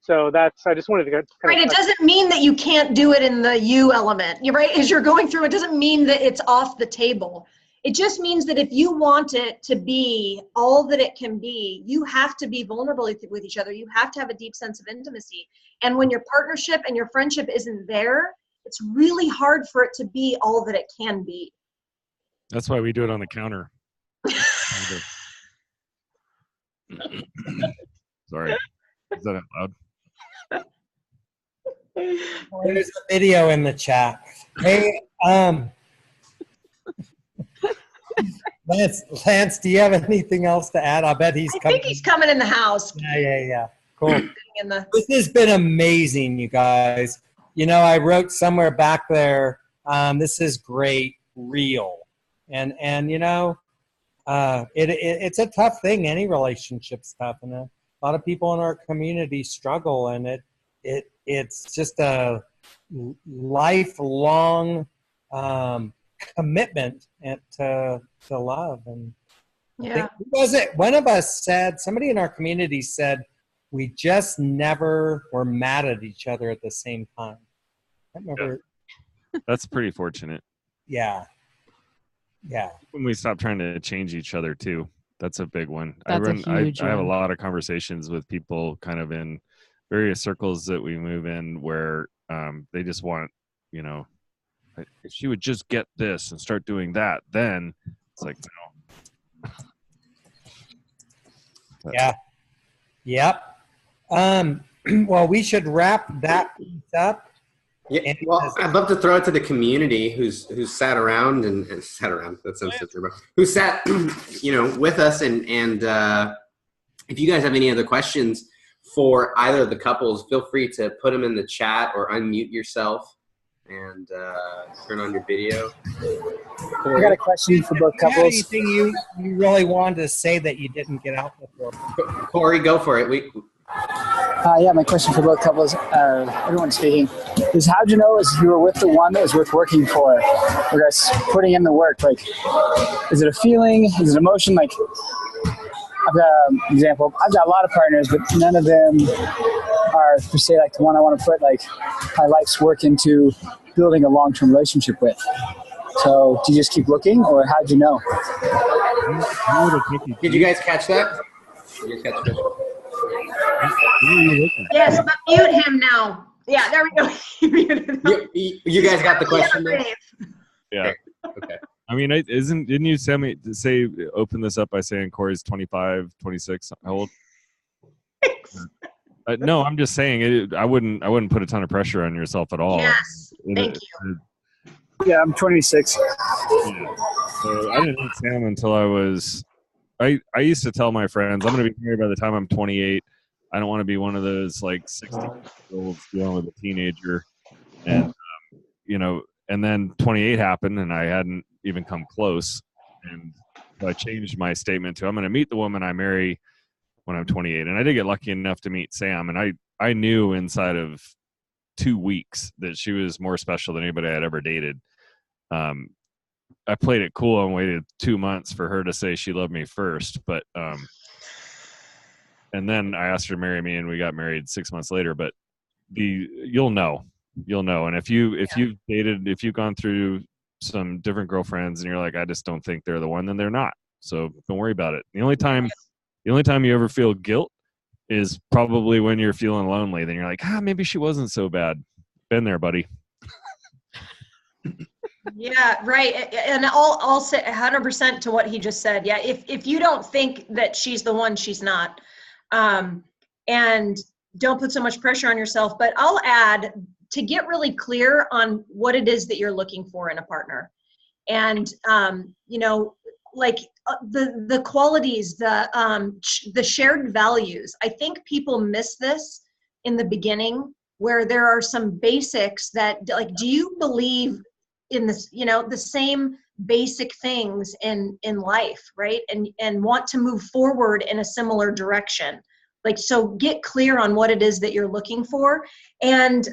S6: So I just wanted to kind
S5: Right.
S6: of
S5: It doesn't mean that you can't do it in the you element. You're right. As you're going through, it doesn't mean that it's off the table. It just means that if you want it to be all that it can be, you have to be vulnerable with each other. You have to have a deep sense of intimacy. And when your partnership and your friendship isn't there, it's really hard for it to be all that it can be.
S3: That's why we do it on the counter. Sorry. Is that out loud?
S2: There's a video in the chat. Hey, Lance, do you have anything else to add? I bet he's
S5: I
S2: coming.
S5: think he's coming in the house.
S2: Yeah. Cool.
S5: In the
S2: This has been amazing, you guys. You know, I wrote somewhere back there, this is great, real. And you know, it's a tough thing. Any relationship's tough. And a lot of people in our community struggle, and it's just a lifelong commitment to love. And I think, who was it? One of us said, somebody in our community said, we just never were mad at each other at the same time. I remember.
S3: That's pretty fortunate.
S2: Yeah.
S3: When we stop trying to change each other too, that's a big one.
S4: That's a huge
S3: I have a
S4: one.
S3: lot of conversations with people kind of in various circles that we move in where they just want, you know, if she would just get this and start doing that, then it's like, no.
S2: Yeah. Yep. Well, we should wrap that piece up.
S1: Yeah, well, I'd love to throw it to the community who's sat around and sat around. That sounds so true. Who sat, with us, and if you guys have any other questions for either of the couples, feel free to put them in the chat or unmute yourself and turn on your video.
S7: I got a question for both couples.
S2: Anything you really wanted to say that you didn't get out before?
S1: Corey, go for it.
S7: Yeah, my question for both couples, everyone speaking, is how'd you know if you were with the one that was worth working for? Or guys putting in the work? Like, is it a feeling? Is it emotion? Like, I've got an example. I've got a lot of partners, but none of them are, per se, like the one I want to put like my life's work into building a long-term relationship with. So do you just keep looking, or how'd you know?
S1: Did you guys catch that? Did you catch it?
S5: Yes, but mute him now. Yeah, there we go.
S1: You guys got the question there?
S3: Yeah.
S1: Okay.
S3: I mean, didn't you say open this up by saying Corey's 25, 26? How old? No, I'm just saying I wouldn't put a ton of pressure on yourself at all.
S5: Yes, thank you.
S7: Yeah, I'm 26.
S3: Yeah. So I didn't meet Sam until I used to tell my friends, I'm going to be married by the time I'm 28. I don't want to be one of those like 60-year-olds dealing with a teenager. And, and then 28 happened and I hadn't even come close. And so I changed my statement to I'm going to meet the woman I marry when I'm 28. And I did get lucky enough to meet Sam. And I knew inside of 2 weeks that she was more special than anybody I'd ever dated. I played it cool and waited 2 months for her to say she loved me first. But, and then I asked her to marry me and we got married 6 months later, but you'll know. And if you've gone through some different girlfriends and you're like, I just don't think they're the one, then they're not. So don't worry about it. The only time you ever feel guilt is probably when you're feeling lonely. Then you're like, maybe she wasn't so bad. Been there, buddy.
S5: Yeah, right. And I'll say 100% to what he just said. Yeah, if you don't think that she's the one, she's not. And don't put so much pressure on yourself. But I'll add, to get really clear on what it is that you're looking for in a partner. And, like the qualities, the shared values. I think people miss this in the beginning, where there are some basics that, like, do you believe in this, the same basic things in life, right? And want to move forward in a similar direction. Like, so get clear on what it is that you're looking for, and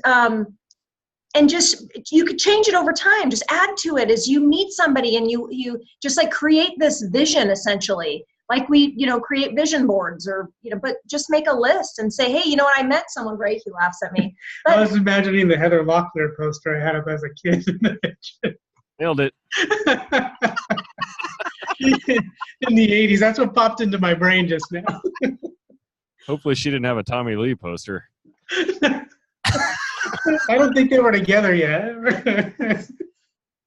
S5: just, you could change it over time. Just add to it as you meet somebody, and you just like create this vision, essentially, like we, create vision boards, or, but just make a list and say, hey, what, I met someone great. He laughs at me. But
S6: I was imagining the Heather Locklear poster I had up as a kid in the kitchen.
S3: Nailed it.
S6: In the 80s. That's what popped into my brain just now.
S3: Hopefully she didn't have a Tommy Lee poster.
S6: I don't think they were together yet.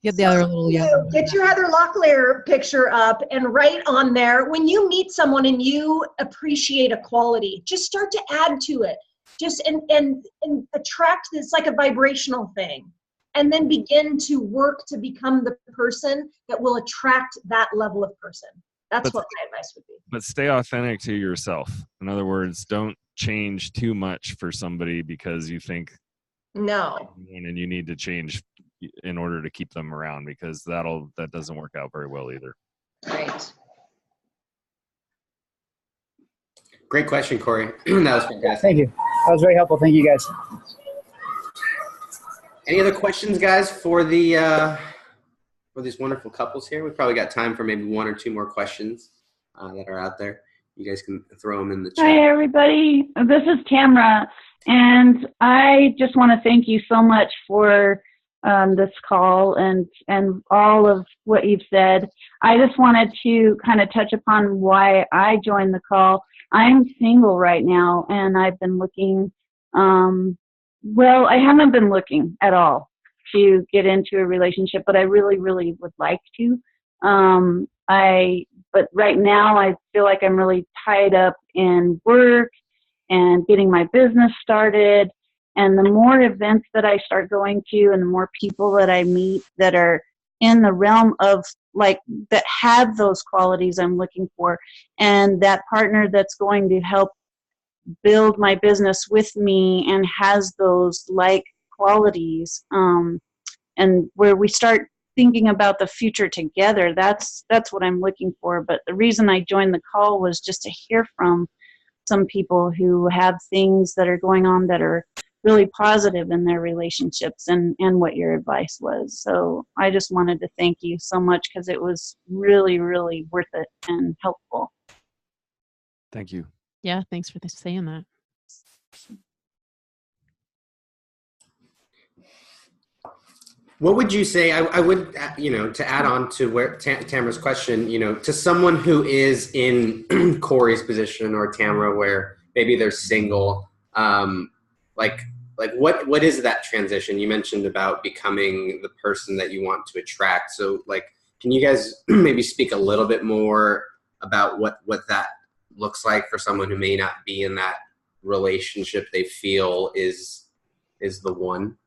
S4: Get the other little young.
S5: Get your Heather Locklear picture up and write on there. When you meet someone and you appreciate a quality, just start to add to it. Just and attract this, like a vibrational thing. And then begin to work to become the person that will attract that level of person. That's what my advice would be.
S3: But stay authentic to yourself. In other words, don't change too much for somebody because you think
S5: no,
S3: and you need to change in order to keep them around, because that doesn't work out very well either.
S5: Right.
S1: Great question, Corey. That was fantastic.
S7: Thank you. That was very helpful. Thank you, guys.
S1: Any other questions, guys, for these wonderful couples here? We've probably got time for maybe one or two more questions that are out there. You guys can throw them in the chat.
S8: Hi, everybody. This is Tamra, and I just want to thank you so much for this call and all of what you've said. I just wanted to kind of touch upon why I joined the call. I'm single right now, and I've been looking, well, I haven't been looking at all to get into a relationship, but I really, really would like to. But right now I feel like I'm really tied up in work and getting my business started. And the more events that I start going to and the more people that I meet that are in the realm of like that have those qualities I'm looking for, and that partner that's going to help build my business with me and has those like qualities, and where we start thinking about the future together, that's what I'm looking for. But the reason I joined the call was just to hear from some people who have things that are going on that are really positive in their relationships, and what your advice was. So I just wanted to thank you so much, because it was really, really worth it and helpful.
S3: Thank you.
S4: Yeah, thanks for saying that.
S1: What would you say, I would, to add on to where Tamara's question, to someone who is in Corey's position or Tamara, where maybe they're single, like what is that transition? You mentioned about becoming the person that you want to attract. So like, can you guys maybe speak a little bit more about what that looks like for someone who may not be in that relationship they feel is the one?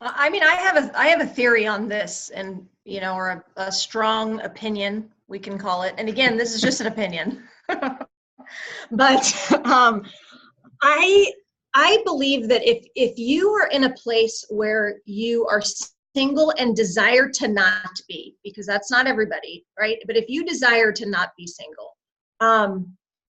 S5: I mean, I have a theory on this, and or a strong opinion, we can call it. And again, this is just an opinion, but I believe that if you are in a place where you are single and desire to not be, because that's not everybody, right? But if you desire to not be single,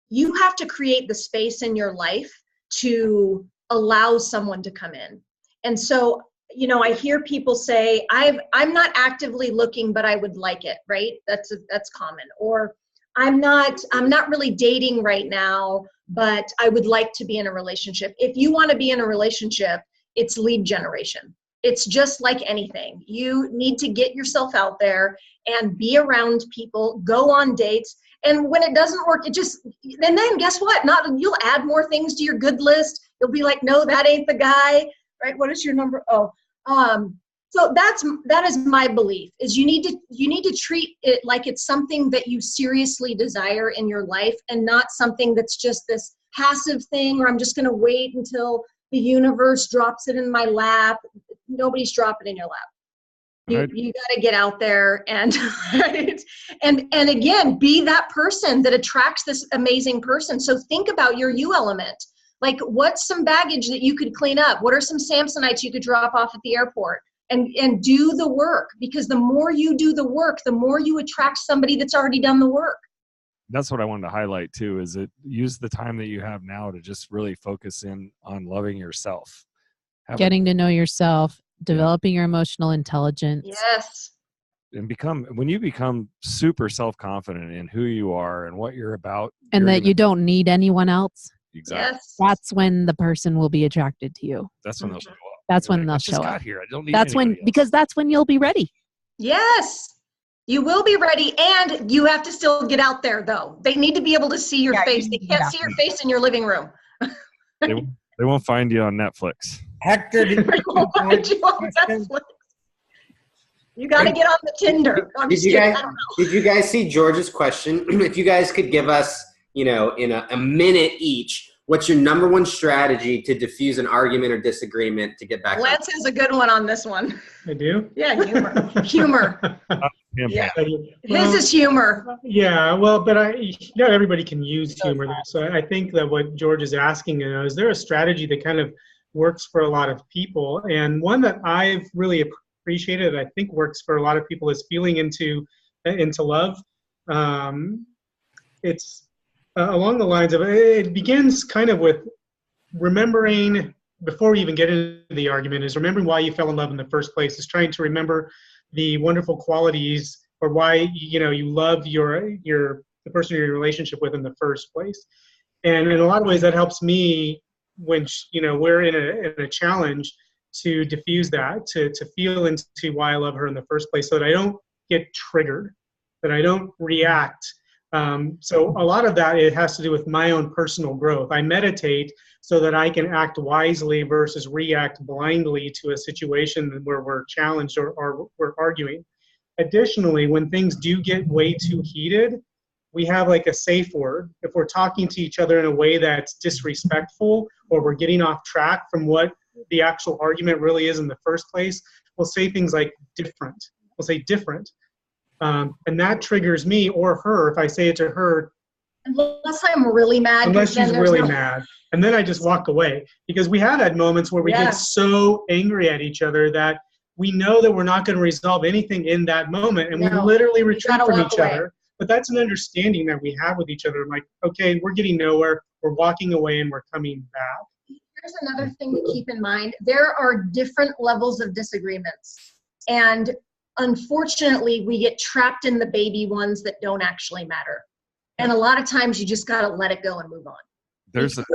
S5: you have to create the space in your life to allow someone to come in. And so, I hear people say, I'm not actively looking, but I would like it, right? That's common. Or I'm not really dating right now, but I would like to be in a relationship. If you want to be in a relationship, it's lead generation. It's just like anything. You need to get yourself out there and be around people, go on dates. And when it doesn't work, and then guess what? You'll add more things to your good list. You'll be like, no, that ain't the guy, right? What is your number? Oh, so that is my belief, is you need to treat it like it's something that you seriously desire in your life, and not something that's just this passive thing, or I'm just going to wait until the universe drops it in my lap. Nobody's dropping it in your lap. You got to get out there and, right? and again, be that person that attracts this amazing person. So think about your you element. Like, what's some baggage that you could clean up? What are some Samsonites you could drop off at the airport? And do the work, because the more you do the work, the more you attract somebody that's already done the work.
S3: That's what I wanted to highlight too, is that use the time that you have now to just really focus in on loving yourself.
S4: Getting to know yourself, developing your emotional intelligence.
S5: Yes.
S3: And when you become super self-confident in who you are and what you're about.
S4: And that you don't need anyone else.
S3: Exactly.
S5: Yes.
S4: That's when the person will be attracted to you.
S3: That's when they'll show up.
S4: That's when
S3: like,
S4: they'll
S3: I just
S4: show
S3: got
S4: up.
S3: here. I don't need
S4: That's when,
S3: anybody else.
S4: because that's when you'll be ready.
S5: Yes. You will be ready, and you have to still get out there, though. They need to be able to see your face. They can't see your face in your living room.
S3: They won't find you on Netflix.
S2: Hector,
S5: They won't find you on Netflix. You got to get on the Tinder.
S1: Did you guys see George's question? If you guys could give us, in a minute each, what's your number one strategy to diffuse an argument or disagreement to get back?
S5: Lance has a good one on this one.
S6: I do?
S5: Yeah, humor. Yeah. His is humor.
S6: Yeah, well, but not everybody can use humor. So I think that what George is asking, is there a strategy that kind of works for a lot of people? And one that I've really appreciated, I think works for a lot of people, is feeling into love. It's along the lines of, it begins kind of with remembering, before we even get into the argument, is remembering why you fell in love in the first place, is trying to remember the wonderful qualities or why you love the person you're in a relationship with in the first place. And in a lot of ways that helps me when we're in a challenge to diffuse that, to feel into why I love her in the first place, so that I don't get triggered, that I don't react. So a lot of that, it has to do with my own personal growth. I meditate so that I can act wisely versus react blindly to a situation where we're challenged or we're arguing. Additionally, when things do get way too heated, we have like a safe word. If we're talking to each other in a way that's disrespectful, or we're getting off track from what the actual argument really is in the first place, we'll say things like different. We'll say different. And that triggers me or her if I say it to her.
S5: Unless I'm really mad.
S6: Unless she's really mad. And then I just walk away. Because we have had moments where we get so angry at each other that we know that we're not going to resolve anything in that moment. And we literally retreat from each other. But that's an understanding that we have with each other. Like, okay, we're getting nowhere. We're walking away and we're coming back.
S5: Here's another thing to keep in mind. There are different levels of disagreements. And unfortunately, we get trapped in the baby ones that don't actually matter. And a lot of times you just got to let it go and move on.
S3: There's a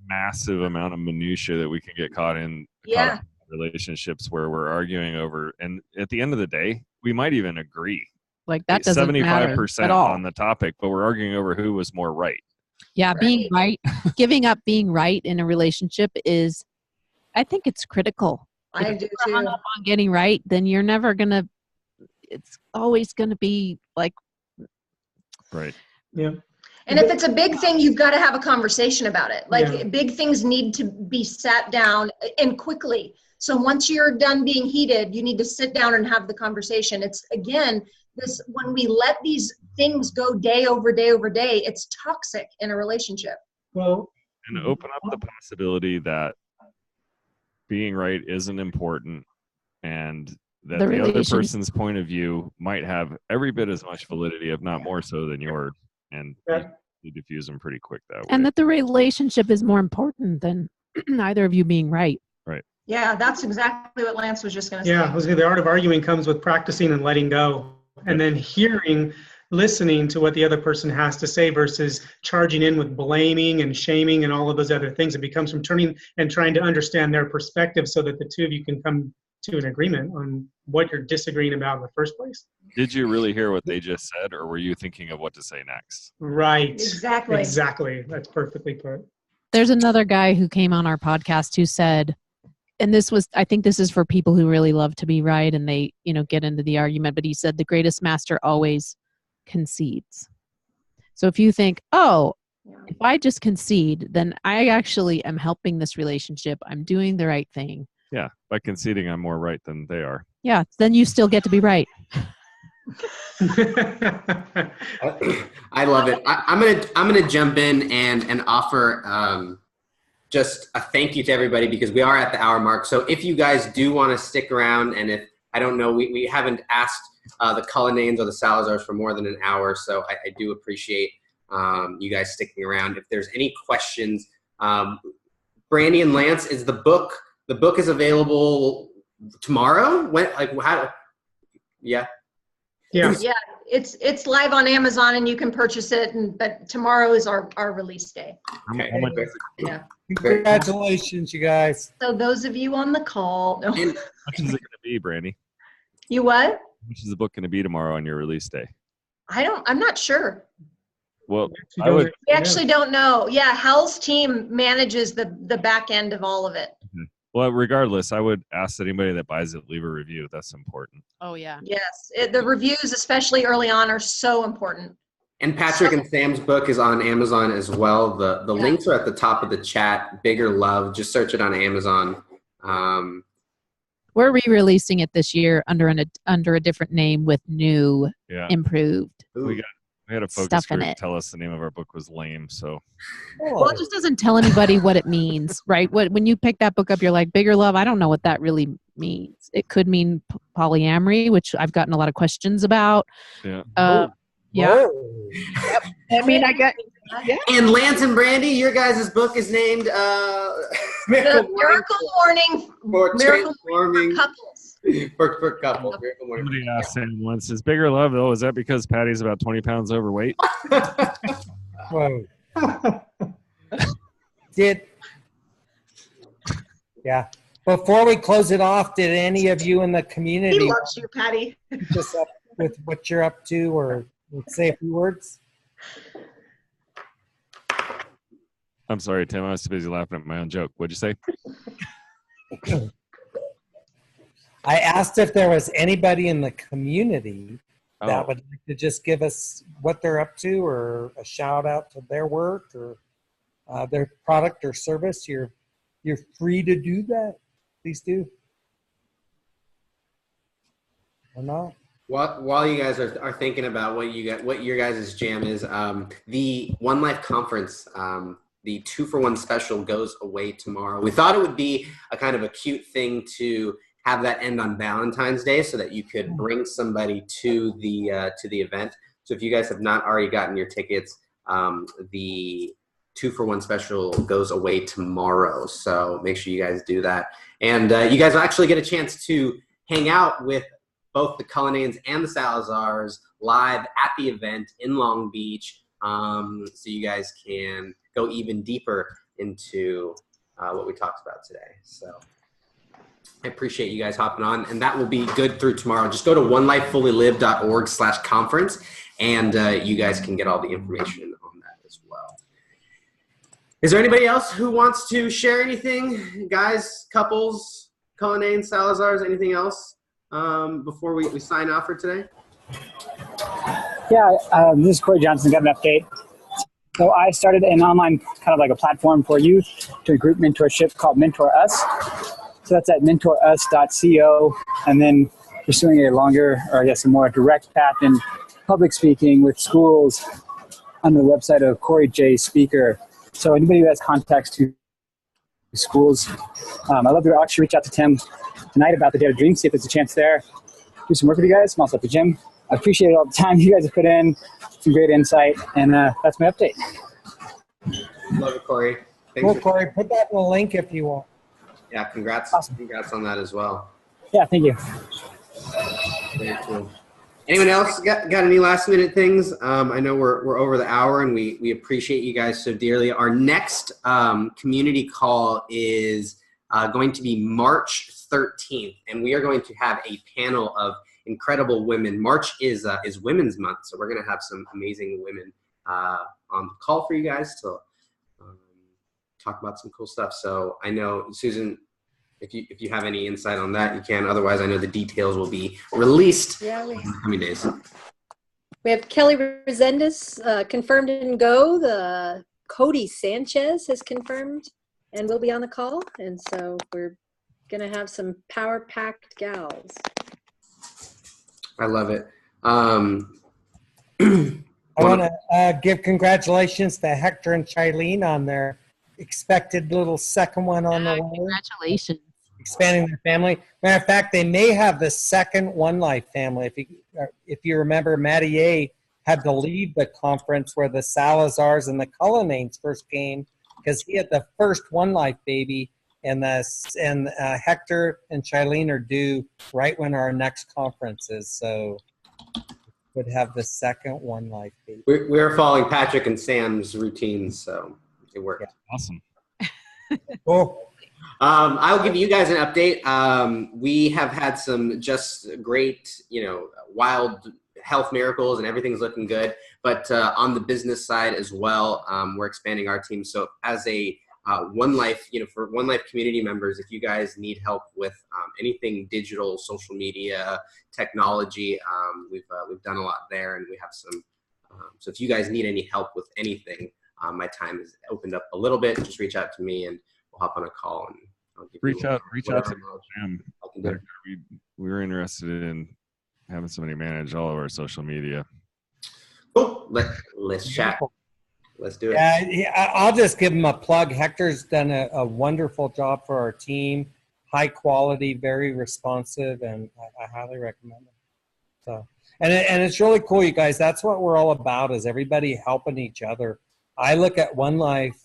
S3: massive amount of minutia that we can get caught in relationships where we're arguing over. And at the end of the day, we might even agree.
S4: Like that doesn't
S3: 75%
S4: matter at all
S3: on the topic, but we're arguing over who was more right.
S4: Yeah, being right, giving up being right in a relationship is, I think it's critical.
S5: I do too.
S4: Hung up on getting right, then you're never gonna. It's always gonna be like.
S3: Right.
S6: Yeah.
S5: And if it's a big thing, you've got to have a conversation about it. Like big things need to be sat down and quickly. So once you're done being heated, you need to sit down and have the conversation. It's again, when we let these things go day over day over day, it's toxic in a relationship.
S6: Well,
S3: and open up the possibility that being right isn't important, and that the other person's point of view might have every bit as much validity, if not more so, than yours. And you diffuse them pretty quick that way.
S4: And that the relationship is more important than either of you being right.
S3: Right.
S5: Yeah, that's exactly what Lance was just going to say.
S6: Yeah, I was gonna say the art of arguing comes with practicing and letting go, and then listening to what the other person has to say versus charging in with blaming and shaming and all of those other things. It becomes from turning and trying to understand their perspective so that the two of you can come to an agreement on what you're disagreeing about in the first place.
S3: Did you really hear what they just said, or were you thinking of what to say next?
S6: Right.
S5: Exactly.
S6: That's perfectly put.
S4: There's another guy who came on our podcast who said, and I think this is for people who really love to be right and they, get into the argument, but he said the greatest master always concedes. So if you think, if I just concede, then I actually am helping this relationship. I'm doing the right thing.
S3: Yeah, by conceding, I'm more right than they are.
S4: Yeah, then you still get to be right.
S1: I love it. I'm gonna jump in and offer just a thank you to everybody because we are at the hour mark. So if you guys do want to stick around, and if I don't know, we haven't asked the Cullinanes or the Salazars for more than an hour, so I do appreciate you guys sticking around. If there's any questions, Brandy and Lance, is the book is available tomorrow? When, like, how? Yeah.
S6: Yeah.
S5: Yeah, it's live on Amazon and you can purchase it. But tomorrow is our release day.
S1: Okay.
S3: How much,
S5: Yeah.
S2: Congratulations, you guys.
S5: So those of you on the call, no.
S3: how much is it going to be, Brandy?
S5: You what?
S3: How much is the book going to be tomorrow on your release day?
S5: I'm not sure.
S3: Well, I would.
S5: We actually don't know. Yeah, Hal's team manages the back end of all of it.
S3: Well, regardless, I would ask that anybody that buys it leave a review. That's important.
S4: Oh, yeah.
S5: Yes, the reviews, especially early on, are so important.
S1: And Patrick and Sam's book is on Amazon as well. The
S5: Yeah.
S1: links are at the top of the chat. Bigger Love. Just search it on Amazon.
S4: We're re-releasing it this year under a different name with new,
S3: Yeah.
S4: improved
S3: We had a focus
S4: stuff in
S3: group
S4: it.
S3: tell us the name of our book was lame. So
S4: Well, it just doesn't tell anybody what it means, right? When you pick that book up, you're like, bigger love, I don't know what that really means. It could mean polyamory, which I've gotten a lot of questions about.
S3: yeah.
S4: Yeah.
S2: Whoa.
S4: I mean, I get,
S1: And Lance and Brandy, your guys' book is named
S5: The
S1: Miracle
S5: Miracle Morning
S1: for
S5: Miracle
S1: Transforming
S5: for Couples.
S1: for Couples. Miracle Morning.
S3: Somebody asked Sam once, "Is bigger love though? Is that because Patty's about 20 pounds overweight?"
S2: Whoa. Yeah. Before we close it off, did any of you in the
S5: He
S2: community
S5: loves you, Patty.
S2: just up with what you're up to, or say a few words?
S3: I'm sorry, Tim. I was too busy laughing at my own joke. What'd you say?
S2: I asked if there was anybody in the community that
S3: Oh,
S2: would like to just give us what they're up to, or a shout out to their work or their product or service. You're free to do that. Please do. Or not.
S1: While you guys are thinking about what your guys' jam is, the One Life Conference, the 2-for-1 special goes away tomorrow. We thought it would be a kind of a cute thing to have that end on Valentine's Day so that you could bring somebody to the event. So if you guys have not already gotten your tickets, the 2-for-1 special goes away tomorrow. So make sure you guys do that. And you guys will actually get a chance to hang out with both the Cullinanes and the Salazars live at the event in Long Beach. So you guys can go even deeper into what we talked about today. So I appreciate you guys hopping on, and that will be good through tomorrow. Just go to onelifefullylive.org/conference, and you guys can get all the information on that as well. Is there anybody else who wants to share anything? Guys, couples, Cullinane, Salazars, anything else before we sign off for today?
S7: Yeah, this is Corey Johnson. Got an update. So I started an online kind of like a platform for youth to group mentorship called Mentor Us. So that's at mentorus.co, and then pursuing a longer, or I guess a more direct path in public speaking with schools on the website of Corey J. Speaker. So anybody who has contacts to schools, I'd love to actually reach out to Tim tonight about the Data Dream, see if there's a chance there. Do some work with you guys. I'm also at the gym. I appreciate all the time you guys have put in, some great insight, and that's my update.
S1: Love it, Corey. Thanks
S2: Cool,
S1: for-
S2: Corey. Put that in the link if you want.
S1: Yeah, congrats.
S7: Awesome.
S1: Congrats on that as well.
S7: Yeah, thank you.
S1: Very cool. Anyone else got any last minute things? I know we're over the hour, and we appreciate you guys so dearly. Our next community call is going to be March 13th, and we are going to have a panel of incredible women. March is Women's Month, so we're going to have some amazing women on the call for you guys to talk about some cool stuff. So I know, Susan, if you have any insight on that, you can. Otherwise, I know the details will be released
S9: Yeah,
S1: in the coming days.
S9: we have Kelly Resendez confirmed and go. The Cody Sanchez has confirmed and will be on the call. And so we're going to have some power-packed gals.
S1: I love it.
S2: I want to give congratulations to Hector and Shailene on their expected little second one on the way.
S4: Congratulations.
S2: Expanding their family. Matter of fact, they may have the second One Life family. If you remember, Matty A had to leave the conference where the Salazars and the Cullinanes first came because he had the first One Life baby, and Hector and Shailene are due right when our next conference is. So would have the second One Life baby.
S1: We're following Patrick and Sam's routines, so it worked.
S2: Yeah.
S3: Awesome.
S2: Cool.
S1: I'll give you guys an update. We have had some just great, wild health miracles, and everything's looking good. But on the business side as well, we're expanding our team. So as a One Life, for One Life community members, if you guys need help with anything digital, social media, technology, we've done a lot there, and we have some. So if you guys need any help with anything, my time is opened up a little bit. Just reach out to me, and we'll hop on a call and I'll give
S3: reach out to
S1: Sam.
S3: We were interested in having somebody manage all of our social media.
S1: Cool. Let's chat. Let's do it.
S2: Yeah, I'll just give him a plug. Hector's done a wonderful job for our team. High quality, very responsive, and I highly recommend it. So, and it's really cool, you guys. That's what we're all about, is everybody helping each other. I look at One Life.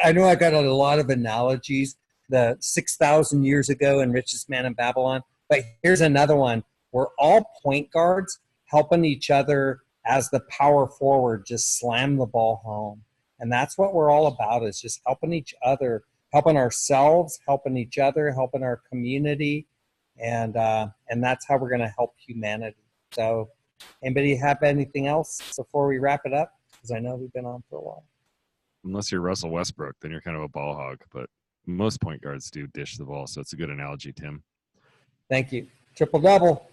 S2: I know I got a lot of analogies, the 6,000 years ago and Richest Man in Babylon, but here's another one. We're all point guards helping each other as the power forward just slam the ball home. And that's what we're all about, is just helping each other, helping ourselves, helping each other, helping our community. And that's how we're going to help humanity. So anybody have anything else before we wrap it up? Because I know we've been on for a while.
S3: Unless you're Russell Westbrook, then you're kind of a ball hog. But most point guards do dish the ball, so it's a good analogy, Tim.
S2: Thank you. Triple double.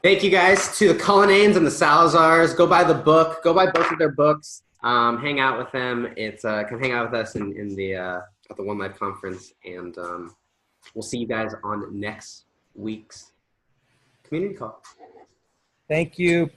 S1: Thank you guys to the Cullinanes and the Salazars. Go buy the book. Go buy both of their books. Hang out with them. It's come hang out with us in the at the One Life conference, and we'll see you guys on next week's community call.
S2: Thank you.